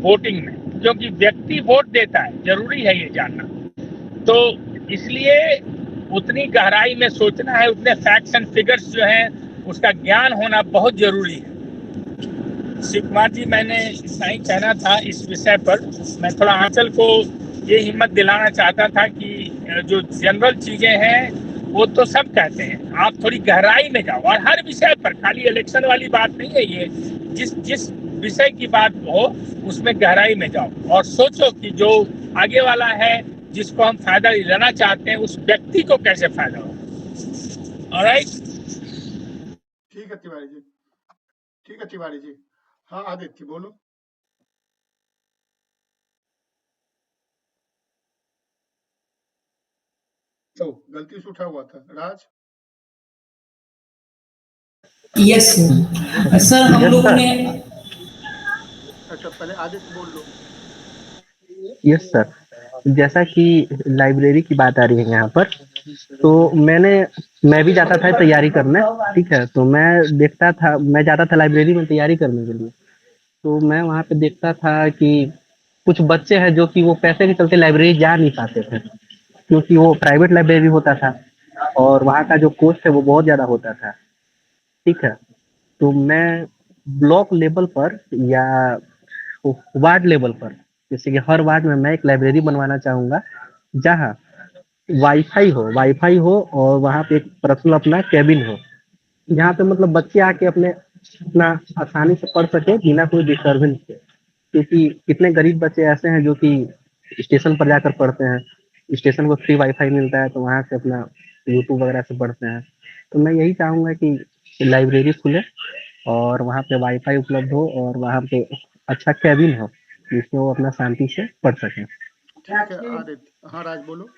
वोटिंग में, क्योंकि व्यक्ति वोट देता है, जरूरी है ये जानना। तो इसलिए उतनी गहराई में सोचना है, उतने फैक्ट्स एंड फिगर्स जो हैं उसका ज्ञान होना बहुत जरूरी है। शिव कुमार जी, मैंने इतना ही कहना था इस विषय पर। मैं थोड़ा आंचल को ये हिम्मत दिलाना चाहता था कि जो जनरल चीजें हैं वो तो सब कहते हैं, आप थोड़ी गहराई में जाओ और हर विषय पर, खाली इलेक्शन वाली बात नहीं है ये, जिस विषय की बात हो उसमें गहराई में जाओ और सोचो कि जो आगे वाला है, जिसको हम फायदा लेना चाहते हैं, उस व्यक्ति को कैसे फायदा हो। ऑलराइट, ठीक है तिवारी जी, ठीक है तिवारी जी। हाँ आदित्य बोलो। तो गलती से उठा हुआ था राज। यस सर, हम लोगों ने, अच्छा पहले आदित्य बोल लो। यस सर, जैसा कि लाइब्रेरी की बात आ रही है यहाँ पर, तो मैं भी जाता था तैयारी करने, ठीक है। तो मैं जाता था लाइब्रेरी में तैयारी करने के लिए। तो मैं वहाँ पे देखता था कि कुछ बच्चे हैं जो कि वो पैसे के चलते लाइब्रेरी जा नहीं पाते थे, क्योंकि वो प्राइवेट लाइब्रेरी होता था और वहाँ का जो कॉस्ट है वो बहुत ज़्यादा होता था, ठीक है। तो मैं ब्लॉक लेवल पर या वार्ड लेवल पर, जैसे कि हर वार्ड में मैं एक लाइब्रेरी बनवाना चाहूँगा जहाँ वाईफाई हो और वहाँ पे एक पर्सनल अपना केबिन हो, जहाँ पे मतलब बच्चे आके अपना आसानी से पढ़ सके बिना कोई डिस्टर्बेंस के। क्योंकि कितने गरीब बच्चे ऐसे हैं जो कि स्टेशन पर जाकर पढ़ते हैं, स्टेशन को फ्री वाईफाई मिलता है तो वहाँ से अपना यूट्यूब वगैरह से पढ़ते हैं। तो मैं यही चाहूँगा कि लाइब्रेरी खुले और वहाँ पे वाईफाई उपलब्ध हो और वहाँ पे अच्छा केबिन हो जिसमें वो अपना शांति से पढ़ सकें। ठीक है आदित्य। हाँ राज बोलो।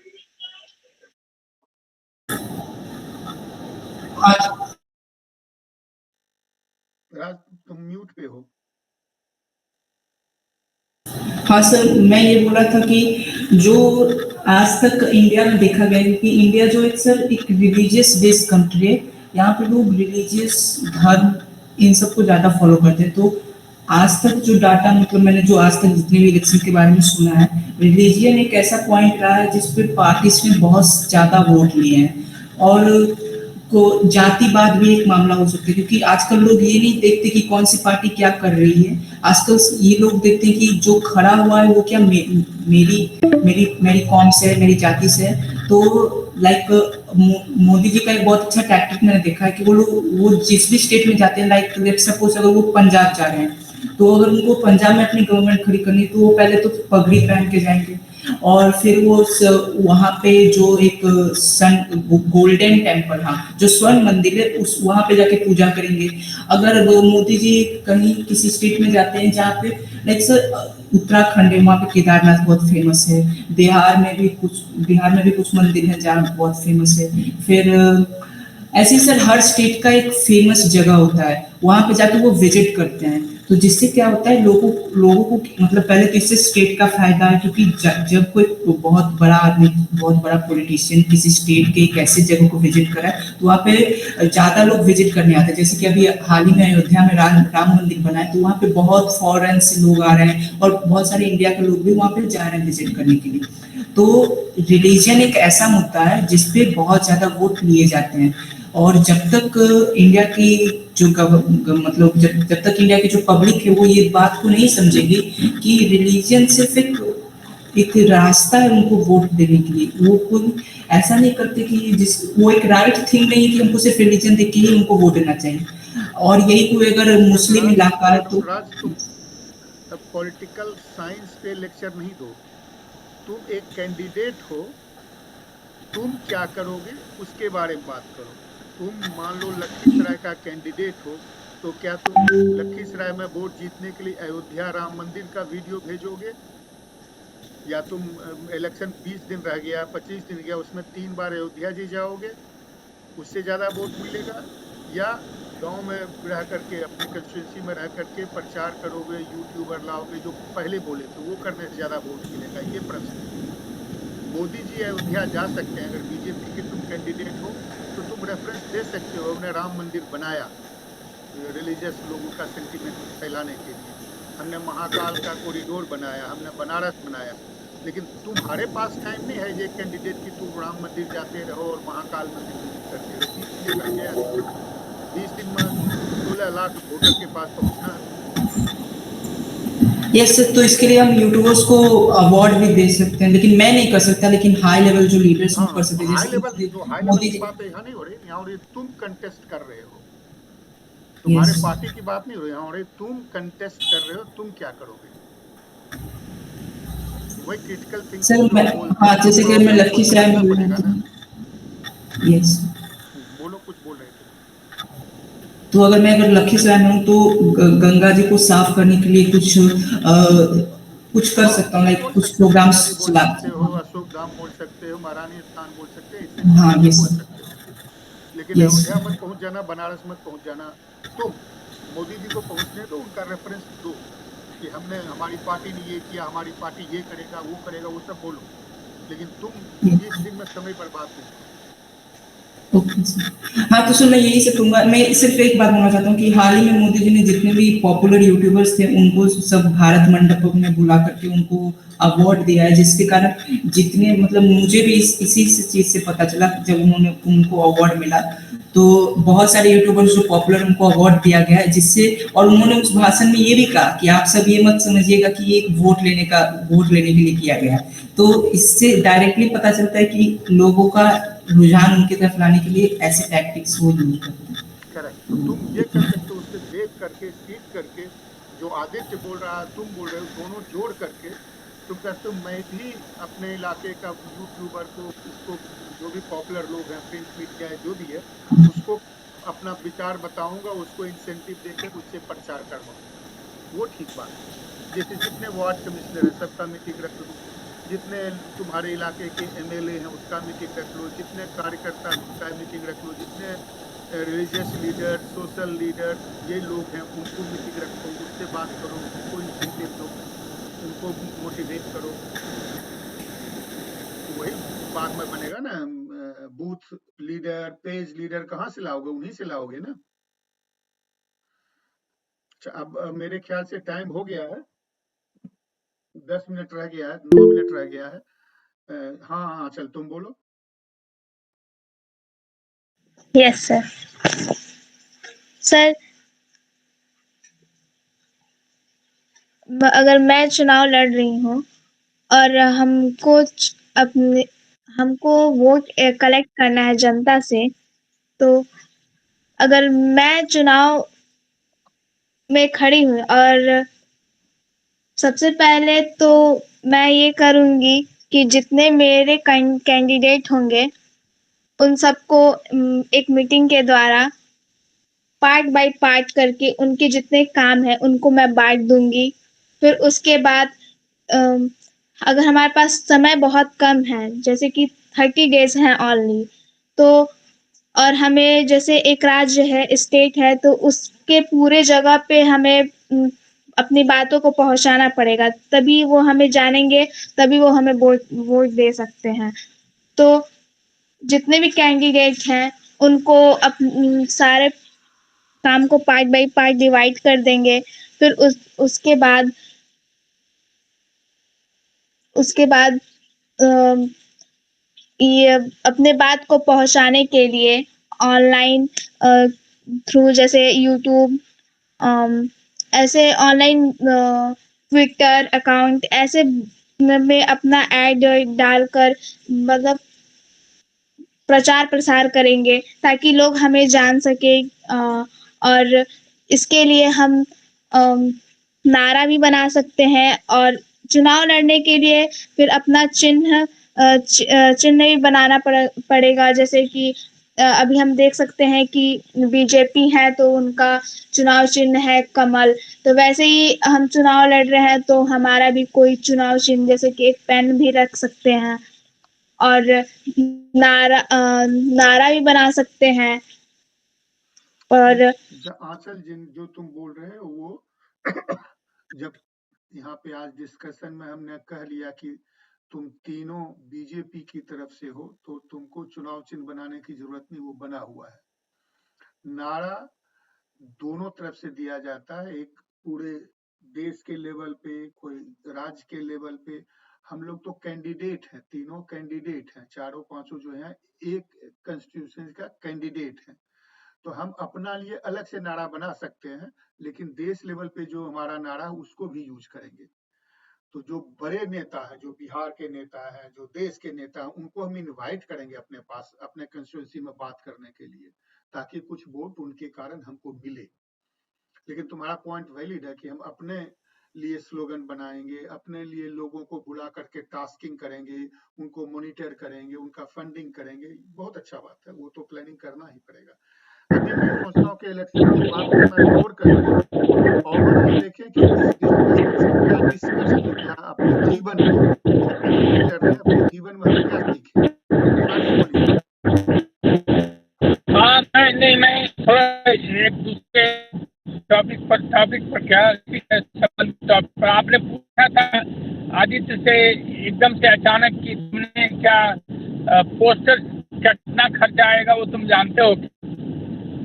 राज तुम म्यूट पे हो। हाँ सर, मैं ये बोला था कि जो आज तक इंडिया में देखा गया है कि इंडिया जो एक रिलीजियस बेस्ड कंट्री है, यहाँ पे लोग रिलीजियस धर्म इन सबको ज़्यादा फॉलो करते हैं। तो आज तक जो डाटा, मतलब मैंने जो आज तक जितने भी इलेक्शन के बारे में सुना है, रिलीजियन एक ऐसा पॉइंट रहा है जिस पे पार्टीज ने बहुत ज़्यादा वोट लिए हैं। और को जातिवाद भी एक मामला हो सकता है, क्योंकि आजकल लोग ये नहीं देखते कि कौन सी पार्टी क्या कर रही है। आजकल ये लोग देखते हैं कि जो खड़ा हुआ है वो क्या मेरी कौम से है, मेरी जाति से है। तो लाइक मोदी जी का एक बहुत अच्छा टैक्टिक मैंने देखा है कि वो जिस भी स्टेट में जाते हैं, लाइक लेट्स सपोज अगर वो पंजाब जा रहे हैं, तो अगर उनको पंजाब में अपनी गवर्नमेंट खड़ी करनी है, तो वो पहले तो पगड़ी पहन के जाएंगे और फिर वो वहाँ पे जो एक सन गोल्डन टेम्पल, हाँ, जो स्वर्ण मंदिर है, उस वहाँ पे जाके पूजा करेंगे। अगर वो मोदी जी कहीं किसी स्टेट में जाते हैं जहाँ पे लाइक सर उत्तराखंड है, वहाँ पे केदारनाथ बहुत फेमस है। बिहार में भी कुछ मंदिर हैं जहाँ बहुत फेमस है। फिर ऐसे ही सर हर स्टेट का एक फेमस जगह होता है, वहाँ पे जाके वो विजिट करते हैं। तो जिससे क्या होता है, लोगों को मतलब पहले तो इससे स्टेट का फायदा है, क्योंकि जब कोई बहुत बड़ा आदमी, बहुत बड़ा पॉलिटिशियन किसी स्टेट के एक ऐसे जगह को विजिट करा है, तो वहाँ पे ज्यादा लोग विजिट करने आते हैं। जैसे कि अभी हाल ही में अयोध्या में राम मंदिर बना है, तो वहाँ पे बहुत फॉरेन से लोग आ रहे हैं और बहुत सारे इंडिया के लोग भी वहाँ पे जा रहे हैं विजिट करने के लिए। तो रिलीजन एक ऐसा मुद्दा है जिसपे बहुत ज्यादा वोट लिए जाते हैं, और जब तक इंडिया की जो मतलब जब तक इंडिया की जो पब्लिक है वो ये बात को नहीं समझेगी कि रिलीजन सिर्फ एक रास्ता है उनको वोट देने के लिए, वो कोई ऐसा नहीं करते कि वो एक राइट थिंग नहीं है कि हमको सिर्फ रिलीजन देख के ही उनको वोट देना चाहिए। और यही कोई अगर मुस्लिम इलाका है तो तुम पॉलिटिकल साइंस पे लेक्चर नहीं दो, तुम एक कैंडिडेट हो, तुम क्या करोगे उसके बारे में बात करो। तुम मान लो लखीसराय का कैंडिडेट हो, तो क्या तुम लखीसराय में वोट जीतने के लिए अयोध्या राम मंदिर का वीडियो भेजोगे, या तुम इलेक्शन 20 दिन रह गया, 25 दिन गया, उसमें 3 बार अयोध्या जी जाओगे, उससे ज़्यादा वोट मिलेगा, या गांव में रह करके अपनी कंस्टिट्यूंसी में रह करके प्रचार करोगे, यूट्यूबर लाओगे जो पहले बोले थे, वो करने से ज़्यादा वोट मिलेगा? ये प्रश्न है। मोदी जी अयोध्या जा सकते हैं, अगर बीजेपी के तुम कैंडिडेट हो तो तुम रेफरेंस दे सकते हो। हमने राम मंदिर बनाया रिलीजियस लोगों का सेंटिमेंट फैलाने के लिए, हमने महाकाल का कॉरिडोर बनाया, हमने बनारस बनाया, लेकिन तुम्हारे पास टाइम नहीं है ये कैंडिडेट कि तुम राम मंदिर जाते रहो और महाकाल मंदिर विजिट करते रहो। 20 दिन रह गया, 20 दिन में 16 लाख वोटर के पास पहुंचना है। यस सर, तो इसके लिए हम यूट्यूबर्स को अवार्ड भी दे सकते हैं, लेकिन मैं नहीं कर सकता, लेकिन हाई लेवल जो लीडर्स हैं कर सकते हैं। हाई जैसे लेवल मोदी की जी। बात यहाँ नहीं हो रही, यहाँ हो रही तुम कंटेस्ट कर रहे हो, तुम्हारे पार्टी की बात नहीं हो रही, यहाँ हो रही तुम कंटेस्ट कर रहे हो, तुम क्या करोगे? वही क्रिटिकल थिंकिंग सर मैं, हाँ, जैसे कि मैं लखीसराय में पड़ेगा ना। यस, बोलो, कुछ बोल रहे थे। तो अगर लखीसराय में हूँ तो गंगा जी को साफ करने के लिए कुछ कर सकता हूँ, लाइक कुछ प्रोग्राम्स चला सकते हो, अशोक धाम बोल सकते हो, महारानी स्थान बोल सकते हो, हाँ, यस बोल सकते हो, लेकिन अयोध्या मत पहुंच जाना, बनारस मत पहुंच जाना। तुम मोदी जी को पहुंचने दो, उनका रेफरेंस दो कि हमने, हमारी पार्टी ने ये किया, हमारी पार्टी ये करेगा, वो सब बोलो, लेकिन तुम 20 दिन में समय बर्बाद नहीं करो। Okay sir. हाँ, तो सर मैं यही से कहूँगा, मैं सिर्फ एक बात बोलना चाहता हूँ कि हाल ही में मोदी जी ने जितने भी पॉपुलर यूट्यूबर्स थे उनको सब भारत मंडपम में बुला करके उनको अवार्ड दिया है, जिसके कारण जितने मतलब मुझे भी इसी चीज से पता चला जब उनको अवार्ड मिला, तो बहुत सारे यूट्यूबर्स जो पॉपुलर उनको अवार्ड दिया गया है, जिससे, और उन्होंने उस भाषण में ये भी कहा कि आप सब ये मत समझिएगा कि ये वोट लेने के लिए किया गया। तो इससे डायरेक्टली पता चलता है कि लोगों का रुझान उनकी तरफ लाने के लिए ऐसे टैक्टिक्स वो यूज करते हैं। करेक्ट, तो तुम ये कर सकते हो, उससे देख करके, सीख करके, जो आदित्य बोल रहा है, तुम बोल रहे हो, दोनों जोड़ करके तुम कहते हो मैं भी अपने इलाके का यूट्यूबर को, इसको, जो भी पॉपुलर लोग हैं, प्रिंट मीडिया है, जो भी है, उसको अपना विचार बताऊंगा, उसको इंसेंटिव देकर उससे प्रचार करवाऊंगा। वो ठीक बात है। जैसे जितने वार्ड कमिश्नर है सबका मीटिंग रख लो, जितने तुम्हारे इलाके के एमएलए हैं उसका मीटिंग रख लो, जितने कार्यकर्ता हैं उसका मीटिंग रख लो, जितने रिलीजियस लीडर, सोशल लीडर, ये लोग हैं उनको मीटिंग रखो, उससे बात करो, उनको इंसेंटिव दो, उनको मोटिवेट करो, वही बाद में बनेगा ना। बूथ लीडर, पेज लीडर कहाँ से लाओगे? उन्हीं से लाओगे ना। अच्छा, अब मेरे ख्याल से टाइम हो गया है, 10 मिनट रह गया है, 9 मिनट रह गया है। हाँ हाँ, चल तुम बोलो। Yes sir. सर, अगर मैं चुनाव लड़ रही हूँ और हमको अपने हमको वोट कलेक्ट करना है जनता से, तो अगर मैं चुनाव में खड़ी हूँ और सबसे पहले तो मैं ये करूँगी कि जितने मेरे कैंडिडेट होंगे उन सबको एक मीटिंग के द्वारा पार्ट बाय पार्ट करके उनके जितने काम हैं उनको मैं बाँट दूँगी। फिर उसके बाद अम, अगर हमारे पास समय बहुत कम है, जैसे कि 30 डेज़ हैं ओनली, तो और हमें जैसे एक राज्य है, स्टेट है, तो उसके पूरे जगह पे हमें अपनी बातों को पहुँचाना पड़ेगा, तभी वो हमें जानेंगे, तभी वो हमें वोट दे सकते हैं। तो जितने भी कैंडिडेट हैं, उनको सारे काम को पार्ट बाय पार्ट डिवाइड कर देंगे। फिर उसके बाद ये अपने बात को पहुँचाने के लिए ऑनलाइन थ्रू जैसे यूट्यूब ऐसे ऑनलाइन ट्विटर अकाउंट ऐसे में अपना ऐड डालकर मतलब प्रचार प्रसार करेंगे ताकि लोग हमें जान सके। और इसके लिए हम नारा भी बना सकते हैं और चुनाव लड़ने के लिए फिर अपना चिन्ह भी बनाना पड़ेगा, जैसे कि अभी हम देख सकते हैं कि बीजेपी है तो उनका चुनाव चिन्ह है कमल, तो वैसे ही हम चुनाव लड़ रहे हैं तो हमारा भी कोई चुनाव चिन्ह जैसे कि एक पेन भी रख सकते हैं और नारा भी बना सकते हैं। और आंचल जो तुम बोल रहे हो वो जब यहाँ पे आज डिस्कशन में हमने कह लिया कि तुम तीनों बीजेपी की तरफ से हो तो तुमको चुनाव चिन्ह बनाने की जरूरत नहीं, वो बना हुआ है। नारा दोनों तरफ से दिया जाता है, एक पूरे देश के लेवल पे, कोई राज्य के लेवल पे। हम लोग तो कैंडिडेट हैं, तीनों कैंडिडेट हैं, चारों पांचों जो हैं एक कंस्टिट्यूशन का कैंडिडेट हैं, तो हम अपना लिए अलग से नारा बना सकते हैं, लेकिन देश लेवल पे जो हमारा नारा है उसको भी यूज करेंगे। तो जो बड़े नेता है, जो बिहार के नेता है, जो देश के नेता है, उनको हम इनवाइट करेंगे अपने पास, अपने कंस्टिट्यूंसी में बात करने के लिए, ताकि कुछ वोट उनके कारण हमको मिले। लेकिन तुम्हारा पॉइंट वैलिड है कि हम अपने लिए स्लोगन बनाएंगे, अपने लिए लोगों को बुला करके टास्किंग करेंगे, उनको मॉनिटर करेंगे, उनका फंडिंग करेंगे, बहुत अच्छा बात है, वो तो प्लानिंग करना ही पड़ेगा। अभी मैं सोचता हूँ कि इलेक्शन की बात को मैं छोड़ करके ओवरऑल देखें कि इस डिस्कशन से क्या निष्कर्ष निकला अपने जीवन में, कैंपेनिंग कर रहे हैं, अपने जीवन में हम क्या सीखे, बोलिए। हाँ, मैं थोड़ा एक दूसरे टॉपिक पर क्या टॉपिक पर आपने पूछा था आदित्य से एकदम से अचानक कि तुमने क्या पोस्टर कितना खर्चा आएगा वो तुम जानते हो,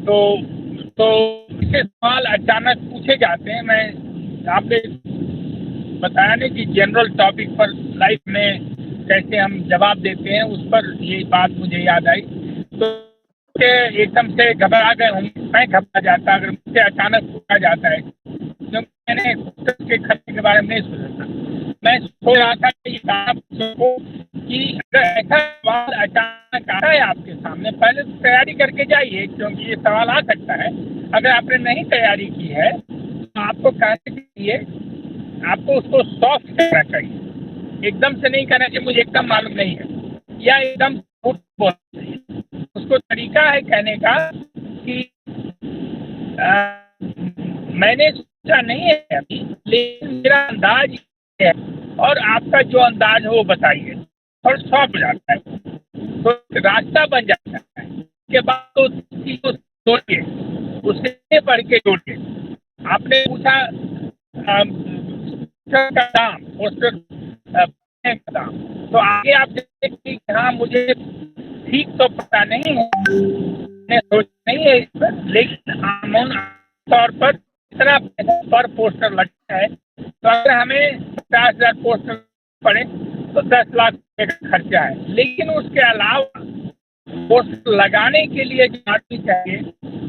तो ऐसे सवाल अचानक पूछे जाते हैं। मैं आपने बताया नहीं कि जनरल टॉपिक पर लाइफ में कैसे हम जवाब देते हैं, उस पर ये बात मुझे याद आई, तो एकदम से घबरा गए होंगे, मैं घबरा जाता अगर मुझसे अचानक पूछा जाता है, क्योंकि मैंने के खर्चे के बारे में नहीं सोचा था। मैं सोच रहा था कि अगर ऐसा सवाल अचानक आता है आपके सामने, पहले तो तैयारी करके जाइए, क्योंकि ये सवाल आ सकता है। अगर आपने नहीं तैयारी की है तो आपको कहने चाहिए, आपको उसको सॉफ्ट करना चाहिए, एकदम से नहीं कहना चाहिए मुझे एकदम मालूम नहीं है, या एकदम झूठ बोलना चाहिए। उसको तरीका है कहने का कि मैंने सोचा नहीं है अभी, लेकिन मेरा अंदाज है, और आपका जो अंदाज हो वो बताइए, और सॉफ्ट हो जाता है, तो रास्ता बन जाता है। उसके बाद तो उसको सोचिए, उससे पढ़ के जोड़िए। आपने पूछा का दाम, पोस्टर का दाम, तो आगे आप देखिए कि हाँ मुझे ठीक तो पता नहीं है, सोच नहीं है इस पर, लेकिन आमून तौर पर इतना पर पोस्टर लगता है, तो अगर हमें 50,000 पोस्टर पड़े तो 10 लाख रुपये का खर्चा है। लेकिन उसके अलावा पोस्टर लगाने के लिए जो आदमी चाहिए,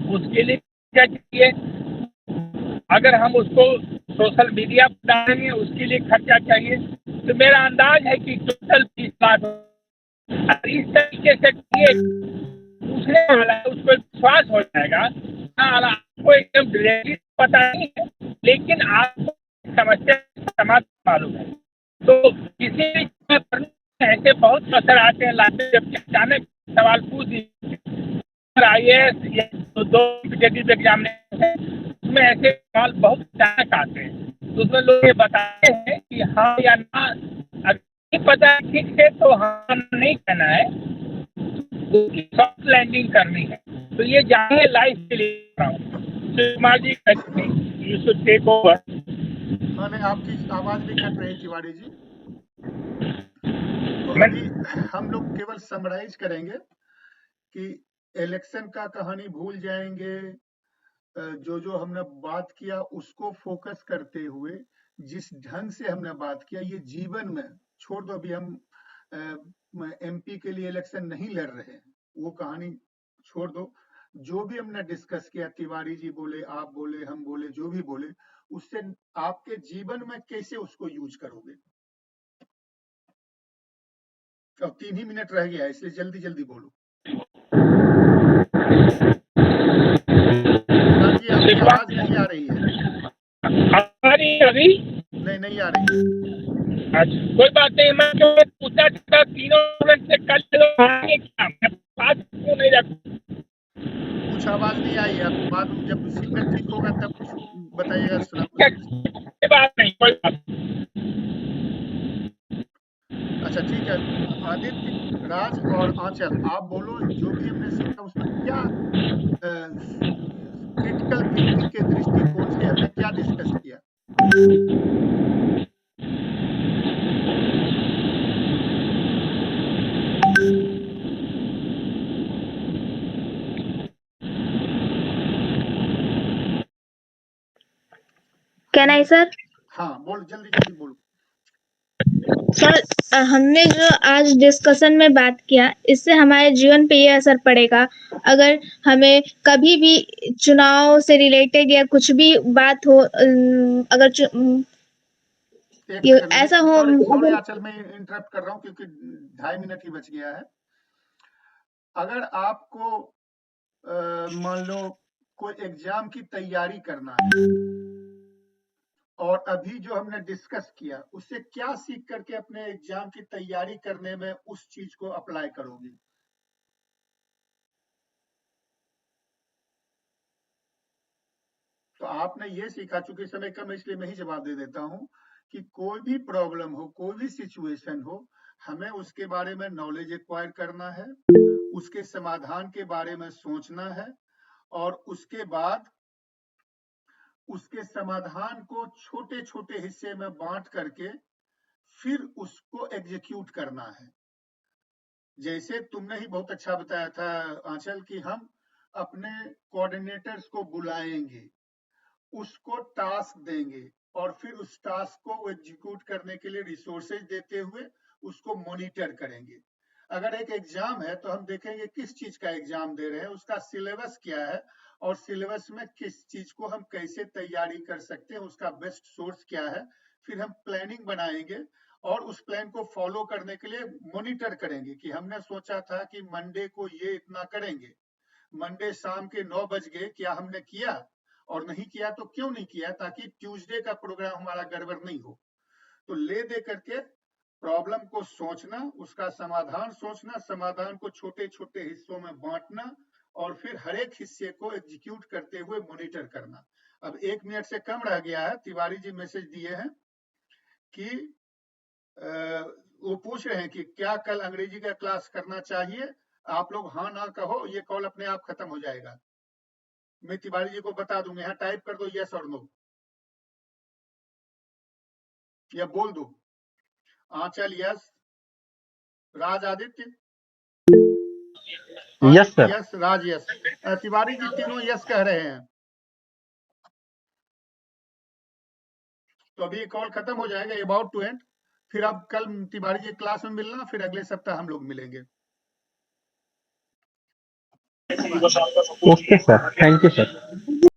उसके लिए क्या चाहिए, अगर हम उसको सोशल मीडिया पर डालेंगे उसके लिए खर्चा चाहिए। तो मेरा अंदाज है कि टोटल 30 लाख अगर इस तरीके से किए दूसरे वाला है, उसको विश्वास हो जाएगा। हाँ, आपको एकदम डायरेक्टली पता नहीं है, लेकिन आपको समस्या का समाधान मालूम है। तो किसी भी ऐसे बहुत अवसर आते हैं लाइफ में, जब अचानक सवाल पूछ दीजिए IAS या 2 कॉम्पिटिटिव एग्जामिनेशन, उसमें ऐसे सवाल बहुत अचानक आते हैं, तो उसमें लोग ये बताते हैं कि हाँ या ना। अगर नहीं पता ठीक है तो हाँ नहीं कहना है, उसकी सॉफ्ट लैंडिंग करनी है। तो ये जानिए लाइफ के लिए Kumar ji you should take over. हाँ नहीं, आपकी आवाज भी कट रही तिवारी जी। तो अभी हम लोग केवल समराइज करेंगे कि इलेक्शन का कहानी भूल जाएंगे, जो जो हमने बात किया उसको फोकस करते हुए जिस ढंग से हमने बात किया, ये जीवन में छोड़ दो। अभी हम MP के लिए इलेक्शन नहीं लड़ रहे हैं, वो कहानी छोड़ दो। जो भी हमने डिस्कस किया, तिवारी जी बोले, आप बोले, हम बोले, जो भी बोले, उससे आपके जीवन में कैसे उसको यूज करोगे। अब 3 ही मिनट रह गया है, इसलिए जल्दी जल्दी बोलो। जी आपकी आवाज नहीं आ रही है। अभी नहीं आ रही है। अच्छा, कोई बात नहीं। मैं जो पूछना चाहता, तीनों स्टूडेंट से कल क्या बात क्यों नहीं रखूं? कुछ आवाज नहीं आई है, बाद में जब सिग्नल ठीक होगा तब कुछ बताइएगा। कोई बात नहीं, कोई बात नहीं। अच्छा ठीक है, आदित्य, राज और आंचल, आप बोलो जो भी हमने सीखा उसमें क्या क्रिटिकल थिंकिंग के दृष्टिकोण से हमने क्या डिस्कस किया। Can I sir? हाँ बोल, जल्दी जल्दी बोलो। सर, हमने जो आज डिस्कशन में बात किया, इससे हमारे जीवन पे ये असर पड़ेगा। अगर हमें कभी भी चुनाव से रिलेटेड या कुछ भी बात हो, अगर ऐसा हो, सॉरी आंचल, मैं इंटरप्ट कर रहा हूँ क्योंकि 2.5 मिनट ही बच गया है। अगर आपको मान लो कोई एग्जाम की तैयारी करना है और अभी जो हमने डिस्कस किया उससे क्या सीख करके अपने एग्जाम की तैयारी करने में उस चीज को अप्लाई करोगे। तो आपने ये सीखा, चूंकि समय कम है इसलिए मैं ही जवाब दे देता हूं कि कोई भी प्रॉब्लम हो, कोई भी सिचुएशन हो, हमें उसके बारे में नॉलेज एक्वायर करना है, उसके समाधान के बारे में सोचना है और उसके बाद उसके समाधान को छोटे छोटे हिस्से में बांट करके फिर उसको एग्जीक्यूट करना है। जैसे तुमने ही बहुत अच्छा बताया था आंचल कि हम अपने कोऑर्डिनेटर्स को बुलाएंगे, उसको टास्क देंगे और फिर उस टास्क को एग्जीक्यूट करने के लिए रिसोर्सेज देते हुए उसको मॉनिटर करेंगे। अगर एक एग्जाम है तो हम देखेंगे किस चीज का एग्जाम दे रहे हैं, उसका सिलेबस क्या है और सिलेबस में किस चीज को हम कैसे तैयारी कर सकते हैं, उसका बेस्ट सोर्स क्या है। फिर हम प्लानिंग बनाएंगे और उस प्लान को फॉलो करने के लिए मॉनिटर करेंगे कि हमने सोचा था कि मंडे को ये इतना करेंगे, मंडे शाम के 9 बज गए, क्या हमने किया और नहीं किया तो क्यों नहीं किया, ताकि ट्यूसडे का प्रोग्राम हमारा गड़बड़ नहीं हो। तो ले दे करके प्रॉब्लम को सोचना, उसका समाधान सोचना, समाधान को छोटे छोटे हिस्सों में बांटना और फिर हर एक हिस्से को एग्जीक्यूट करते हुए मॉनिटर करना। अब 1 मिनट से कम रह गया है। तिवारी जी मैसेज दिए हैं कि वो पूछ रहे हैं कि क्या कल अंग्रेजी का क्लास करना चाहिए। आप लोग हाँ ना कहो, ये कॉल अपने आप खत्म हो जाएगा। मैं तिवारी जी को बता दूंगा, यहाँ टाइप कर दो यस और नो या बोल दो। आंचल यस, राज आदित्य यस सर। यस, राज यस, तिवारी जी तीनों यस कह रहे हैं। तो अभी कॉल खत्म हो जाएगा, अबाउट टू एंड। फिर अब कल तिवारी जी क्लास में मिलना, फिर अगले सप्ताह हम लोग मिलेंगे। Okay sir, thank you sir.